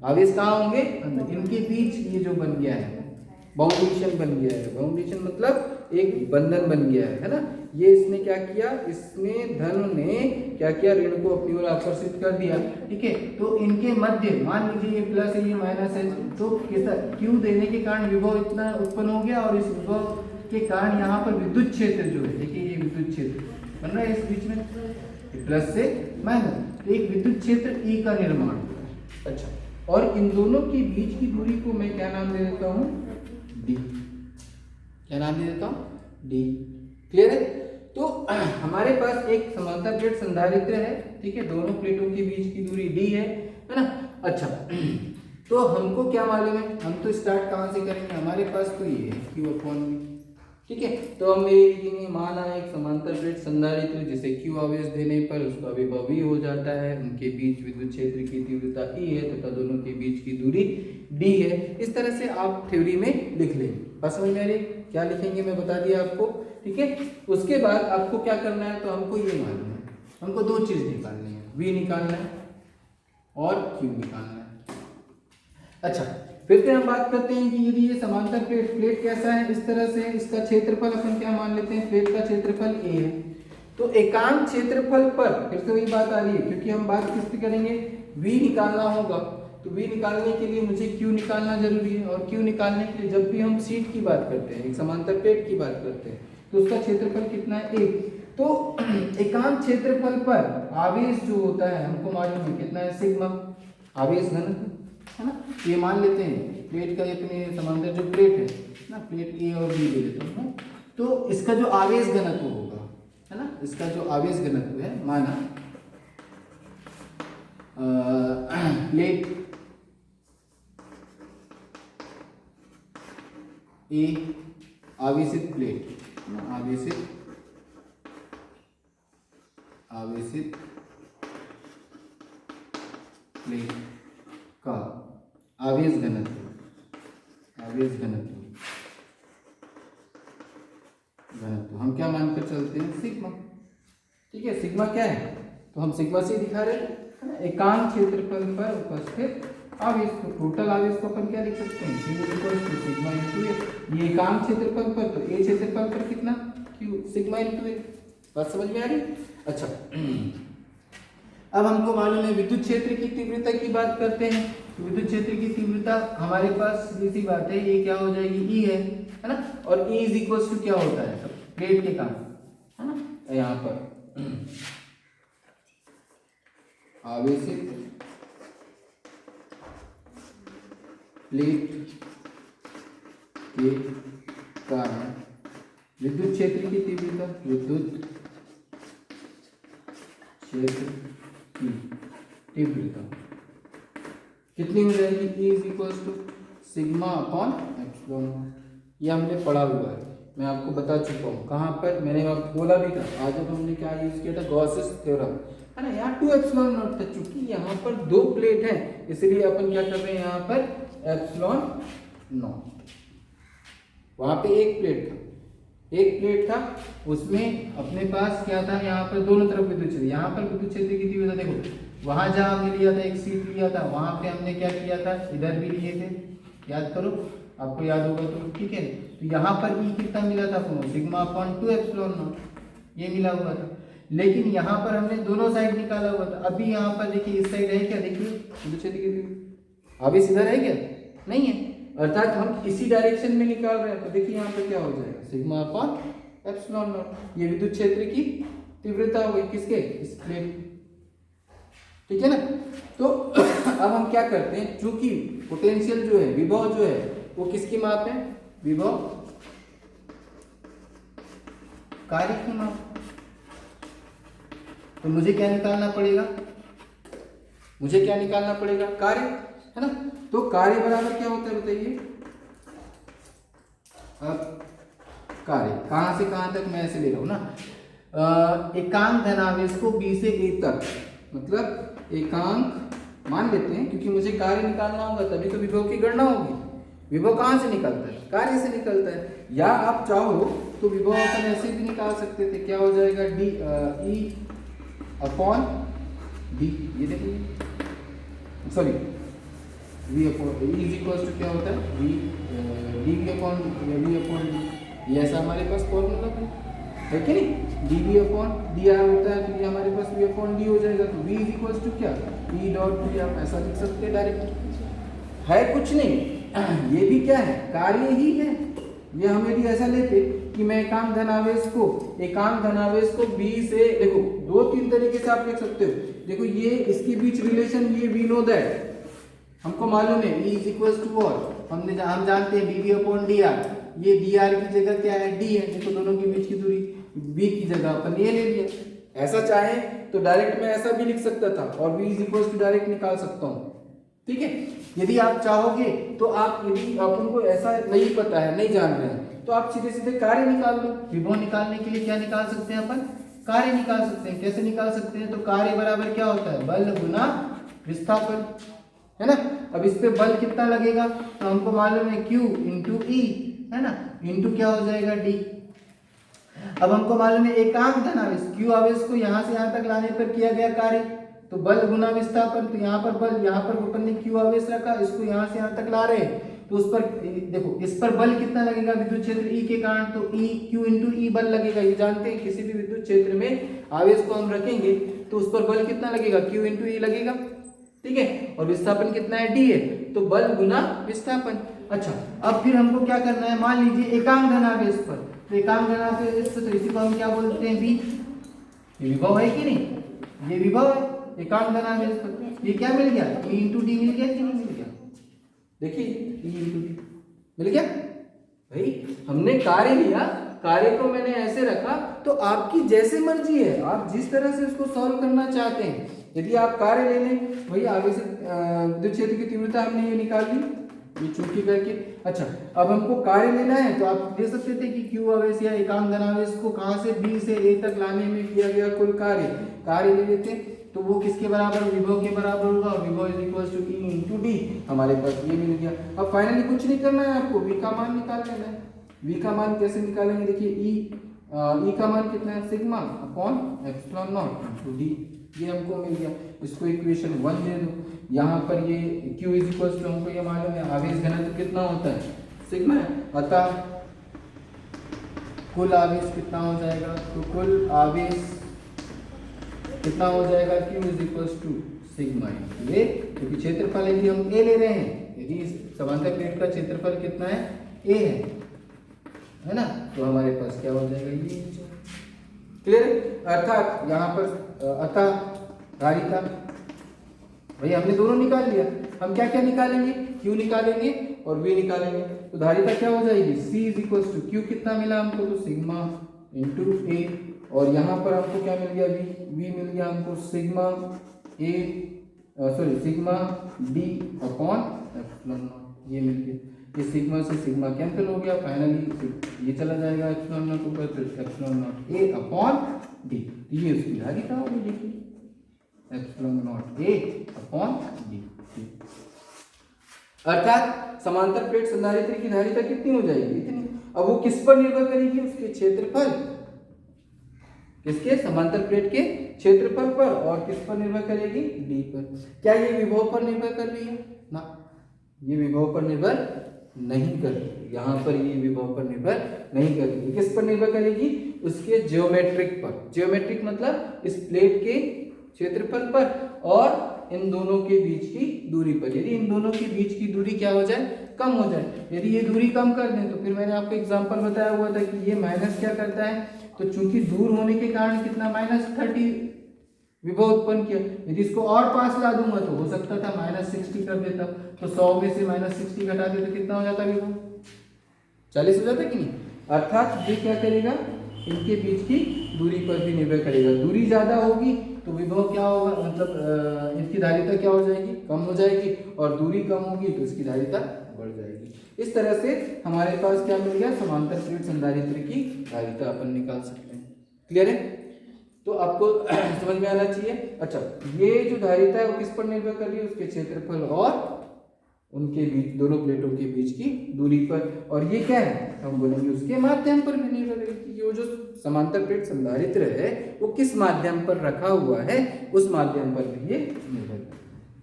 Speaker 1: आवेश कहाँ होंगे, अंदर। इनके बीच ये जो बन गया है बाउंडेशन बन गया है, बाउंडेशन मतलब एक बंधन बन गया है ना। ये इसने क्या किया, इसने धन ने क्या किया, ऋण को अपनी ओर आकर्षित कर दिया। ठीक है, तो इनके मध्य मान लीजिए ये प्लस है ये माइनस है, तो क्यू देने के कारण विभव इतना उत्पन्न हो गया और इस विभव के कारण यहाँ पर विद्युत क्षेत्र जो है, देखिए ये विद्युत क्षेत्र बन रहा है इस बीच में प्लस से माइनस, एक विद्युत क्षेत्र ई का निर्माण हुआ है। अच्छा, और इन दोनों के बीच की दूरी को मैं क्या नाम दे देता हूँ, डी। क्या नाम दे देता हूँ, डी। क्लियर है। तो हमारे पास एक समांतर प्लेट संधारित्र है, ठीक है, दोनों प्लेटों के बीच की दूरी डी है ना। अच्छा, तो हमको क्या मालूम है, हम तो स्टार्ट कहाँ से करेंगे, हमारे पास तो ये है Q अपॉन V। ठीक है, तो हम ये लिखेंगे, माना एक समांतर प्लेट संधारित्र जिसे Q आवेश देने पर उसका विभव V हो जाता है, उनके बीच विद्युत क्षेत्र की तीव्रता E है तथा दोनों के बीच की दूरी D है। इस तरह से आप थ्योरी में लिख लेंगे। बस समझ में आ रही, क्या लिखेंगे मैं बता दिया आपको। ठीक है, उसके बाद आपको क्या करना है, तो हमको ये मालूम है, हमको दो चीज निकालनी है, V निकालना है और Q निकालना है। अच्छा, फिर से हम बात करते हैं कि यदि ये समांतर प्लेट कैसा है, इस तरह से, इसका क्षेत्रफल अपन क्या मान लेते हैं, प्लेट का क्षेत्रफल A है। तो एकांक क्षेत्रफल पर फिर से वही बात आ रही है, क्योंकि हम बात किस पे करेंगे, V निकालना होगा, तो V निकालने के लिए मुझे Q निकालना जरूरी है, और Q निकालने के लिए जब भी हम शीट की बात करते हैं, एक समांतर प्लेट की बात करते हैं, तो उसका क्षेत्रफल कितना है, 1। तो एकांक क्षेत्रफल पर आवेश जो होता है हमको मालूम है कितना है, सिग्मा आवेश घनत्व है ना। ये मान लेते हैं प्लेट का, अपने समांतर जो प्लेट है ना, प्लेट ए और बी ले लेता हूँ, तो इसका जो आवेश घनत्व होगा है ना, इसका जो आवेश घनत्व है, माना प्लेट ए आवेशित प्लेट, आवेशित प्लेट का आवेश घनत्व हम क्या मानकर चलते हैं, सिग्मा। ठीक है, सिग्मा क्या है, तो हम सिग्मा से दिखा रहे हैं, एकांक क्षेत्रफल पर उपस्थित आवेश, तो टोटल आवेश को अपन क्या लिख सकते हैं, सिग्मा इंटू ए। ये एकांक क्षेत्रफल पर, तो ए क्षेत्रफल पर कितना, क्यू, सिग्मा इंटू ए। बात समझ में आ रही। अच्छा, अब हमको मालूम है विद्युत क्षेत्र की तीव्रता की बात करते हैं, तो विद्युत क्षेत्र की तीव्रता हमारे पास सीधी बात है, ये क्या हो जाएगी, E है ना, और E इज इक्वल टू क्या होता है, प्लेट के कारण है ना, यहाँ पर आवेशित प्लेट के कारण विद्युत क्षेत्र की तीव्रता, विद्युत क्षेत्र की तीव्रता कितनी हो जाएगी, E is equal to sigma upon epsilon. ये हमने पढ़ा हुआ है, मैं आपको बता चुका हूँ, कहाँ पर मैंने आपको बोला भी था, आज जब हमने क्या यूज किया था, गॉसेस थ्योरम है ना। यहाँ 2 एप्सिलॉन नॉट था, चूंकि यहाँ पर 2 प्लेट है, इसलिए अपन क्या कर रहे हैं, यहाँ पर एप्सिलॉन नॉट। वहां पे एक प्लेट था, उसमें अपने पास क्या था, यहाँ पर दोनों तरफ विद्युत क्षेत्र, यहाँ पर विद्युत क्षेत्र की तीव्रता देखो, वहां जहाँ हमने लिया था, एक सीट लिया था, वहां पे हमने क्या किया था, इधर भी लिए थे, याद करो, आपको याद होगा तो ठीक है। तो यहाँ पर E कितना मिला था आपको, सिग्मा अपॉन 2 एप्सिलॉन नॉट, ये मिला हुआ था। लेकिन यहाँ पर हमने दोनों साइड निकाला हुआ था, अभी यहाँ पर देखिए इस साइड है क्या, देखिए विद्युत क्षेत्र की तीव्रता आवेश इधर है क्या, नहीं है, अर्थात हम इसी डायरेक्शन में निकाल रहे हैं, तो देखिए यहाँ पे क्या हो जाएगा, सिग्मा अपॉन एप्सिलॉन नॉट। ये विद्युत क्षेत्र की तीव्रता हो गई किसके, इस प्लेट, ठीक है ना। तो अब हम क्या करते हैं, चूंकि पोटेंशियल जो है, विभव जो है, वो किसकी माप है, विभव कार्य की माप, तो मुझे क्या निकालना पड़ेगा, कार्य है ना। तो कार्य बराबर क्या होता है बताइए, अब कार्य कहां से कहां तक मैं ऐसे ले रहा हूं ना, एकांक धनावेश को B से A तक, मतलब एकांक मान लेते हैं, क्योंकि मुझे कार्य निकालना होगा तभी तो विभव की गणना होगी। विभव कहां से निकलता है, कार्य से निकलता है, या आप चाहो तो विभव अपन ऐसे भी निकाल सकते थे, क्या हो जाएगा, E अपॉन D, ये देखिए, sorry V upon E is equal to क्या होता है, D अपॉन D, ये ऐसा हमारे पास फॉर्मूला है कि नहीं, d v upon d r होता है, तो ये हमारे पास वी अपॉन डी हो जाएगा। तो वी इज इक्वल टू क्या, ई डॉट डी, आप ऐसा लिख सकते हैं डायरेक्ट, है कुछ नहीं, ये भी क्या है, कार्य ही है। ये हम यदि ऐसा लेते कि मैं एकांक धनावेश को बी से, देखो दो तीन तरीके से आप लिख सकते हो। देखो ये इसके बीच रिलेशन, ये वी नो दैट, हमको मालूम है E इज इक्वल टू और हम जानते हैं d v upon d r, ये डी आर की जगह क्या है, डी है। देखो दोनों के बीच की दूरी, बी की जगह अपन ये ले लिया। ऐसा चाहे तो डायरेक्ट मैं ऐसा भी लिख सकता था और V is equal to direct निकाल सकता हूँ, ठीक है। यदि आप चाहोगे तो आप, यदि अपन को ऐसा नहीं पता है, नहीं जान रहे हैं, तो आप सीधे सीधे कार्य निकाल लो। विभव निकालने के लिए क्या निकाल सकते हैं अपन, कार्य निकाल सकते हैं। कैसे निकाल सकते हैं, तो कार्य बराबर क्या होता है, बल गुना विस्थापन, है ना। अब इस पे बल कितना लगेगा, तो हमको मालूम है Q इंटू ई, है ना, इंटू क्या हो जाएगा D। अब हमको मालूम है एकांक धनावेश, Q आवेश को यहाँ से यहाँ तक लाने पर किया गया कार्य, तो बल गुना विस्थापन, तो यहाँ पर बल, यहाँ पर अपन ने Q आवेश रखा, इसको यहाँ से यहाँ तक ला रहे हैं, तो उस पर देखो, इस पर बल कितना लगेगा विद्युत क्षेत्र E के कारण, तो E Q इंटू ई बल लगेगा। ये जानते हैं किसी भी विद्युत क्षेत्र में आवेश को हम रखेंगे तो उस पर बल कितना लगेगा, Q इंटू ई लगेगा, ठीक है। और विस्थापन कितना है, D है, तो बल गुना विस्थापन। अच्छा, अब फिर हमको क्या करना है, मान लीजिए एकांक धनावेश पर, तो एकांक धनावेश पर, तो इसी को हम क्या बोलते हैं, V। ये विभव है कि नहीं, ये विभव है एकांक धनावेश पर। ये क्या मिल गया, E इंटू डी मिल गया कि नहीं मिल गया, देखिए E इंटू डी मिल गया। भाई हमने कार्य लिया, कार्य को मैंने ऐसे रखा, तो आपकी जैसे मर्जी है, आप जिस तरह से उसको सॉल्व करना चाहते हैं। यदि आप कार्य ले लें, वही आगे से विद्युत क्षेत्र की तीव्रता हमने ये निकाल ली, ये चूंकि करके। अच्छा, अब हमको कार्य लेना है, तो आप दे सकते थे कि Q आवेश या एकांक धनावेश को कहाँ से B से A तक लाने में किया गया कुल कार्य ले लेते, तो वो किसके बराबर, विभव के बराबर होगा, और विभव is equal to E into d, हमारे पास ये मिल गया। अब फाइनली कुछ नहीं करना है आपको, V का मान निकाल लेना है। V का मान कैसे निकालेंगे, देखिए E का मान कितना है, sigma upon epsilon not into D, ये हमको मिल गया। इसको इक्वेशन 1 दे दो। यहाँ पर ये Q इज इक्वल टू, हमको ये मालूम है आवेश घनत्व कितना होता है, सिग्मा है, अतः कुल आवेश कितना हो जाएगा, तो कुल आवेश कितना हो जाएगा, Q is equal to sigma into A, क्योंकि क्षेत्रफल यदि हम A ले रहे हैं, यदि समांतर प्लेट का क्षेत्रफल कितना है, A है ना, तो हमारे पास क्या हो जाएगा, ये क्लियर। अर्थात यहाँ पर अतः धारिता, भाई हमने दोनों निकाल लिया, हम क्या क्या निकालेंगे, Q निकालेंगे और V निकालेंगे, तो धारिता क्या हो जाएगी, C is equal to Q कितना मिला हमको, तो सिग्मा इंटू ए, और यहाँ पर हमको क्या मिल गया, V मिल गया हमको sigma A, sorry sigma D upon epsilon not, ये मिल गया। ये सिग्मा से सिग्मा कैंसिल हो गया, फाइनली ये चला जाएगा एप्सिलॉन नॉट ऊपर, तो epsilon not a upon D, ये उसकी धारिता होगी, देखिए epsilon not a upon D. अर्थात समांतर प्लेट संधारित्र की धारिता कितनी हो जाएगी, इतनी। अब वो किस पर निर्भर करेगी, उसके क्षेत्रफल, किसके, समांतर प्लेट के क्षेत्रफल पर, और किस पर निर्भर करेगी, डी पर। क्या ये विभव पर निर्भर कर रही है ना, ये विभव पर निर्भर नहीं कर रही, यहाँ पर ये विभव पर निर्भर नहीं करेगी। किस पर निर्भर करेगी, उसके ज्योमेट्रिक पर। ज्योमेट्रिक मतलब इस प्लेट के क्षेत्रफल पर और इन दोनों के बीच की दूरी पर। यदि इन दोनों के बीच की दूरी क्या हो जाए, कम हो जाए, यदि ये दूरी कम कर दें, तो फिर मैंने आपको एग्जांपल बताया हुआ था कि ये माइनस क्या करता है, तो चूंकि दूर होने के कारण कितना, -30 विभव उत्पन्न किया। यदि इसको और पास ला दूंगा तो हो सकता था -60 कर देता, तो 100 में से -60 घटा दे तो कितना हो जाता विभव, 40 हो जाता कि नहीं। अर्थात ये क्या करेगा, इनके बीच की दूरी पर भी निर्भर करेगा। दूरी ज्यादा होगी तो विभव क्या होगा, मतलब इसकी धारिता क्या हो जाएगी, कम हो जाएगी, और दूरी कम होगी तो इसकी धारिता बढ़ जाएगी। इस तरह से हमारे पास क्या मिल गया, समांतर प्लेट संधारित्र की धारिता अपन निकाल सकते हैं। क्लियर है, तो आपको समझ में आना चाहिए। अच्छा, ये जो धारिता है वो किस पर निर्भर कर रही है, उसके क्षेत्रफल और उनके बीच, दोनों प्लेटों के बीच की दूरी पर। और ये क्या है, हम बोलेंगे उसके माध्यम पर भी निर्भर करेगी। ये जो समांतर प्लेट संधारित्र है वो किस माध्यम पर रखा हुआ है, उस माध्यम पर भी ये निर्भर है,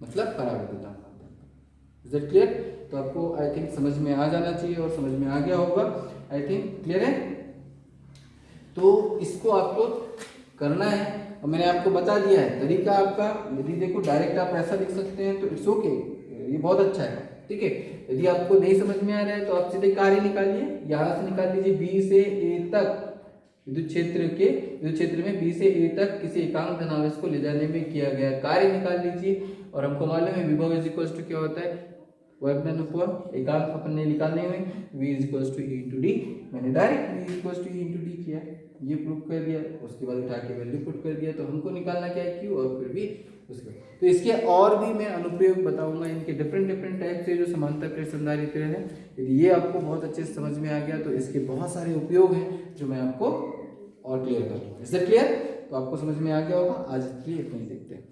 Speaker 1: मतलब परावर्तिता माध्यम। Is it clear? तो आपको आई थिंक समझ में आ जाना चाहिए और समझ में आ गया होगा। आई थिंक क्लियर है। तो इसको आपको करना है और मैंने आपको बता दिया है तरीका आपका। यदि देखो डायरेक्ट आप ऐसा लिख सकते हैं तो इट्स ओके, ये बहुत अच्छा है, ठीक है। यदि आपको नहीं समझ में आ रहा है तो आप सीधे कार्य निकालिए, यहाँ से निकाल लीजिए बी से ए तक विद्युत क्षेत्र में बी से ए तक किसी एकांक धनावेश को ले जाने में किया गया कार्य निकाल लीजिए। और हमको मालूम है विभव इज इक्वल टू क्या होता है, वर्क डन अपॉन एकांक अपन ने निकालने हुए v is equal to E into D. मैंने direct v is equal to E into D किया, ये प्रूव कर दिया, उसके बाद उठा के वैल्यू पुट कर दिया। तो हमको निकालना क्या है q और फिर v उसके बाद। तो इसके और भी मैं अनुप्रयोग बताऊंगा, इनके डिफरेंट टाइप से जो समांतर प्रेट संधारित्र है। यदि ये आपको बहुत अच्छे से समझ में आ गया तो इसके बहुत सारे उपयोग हैं जो मैं आपको और क्लियर कर दूंगा। Is that clear? तो आपको समझ में आ गया होगा। आज के लिए इतना ही देखते हैं।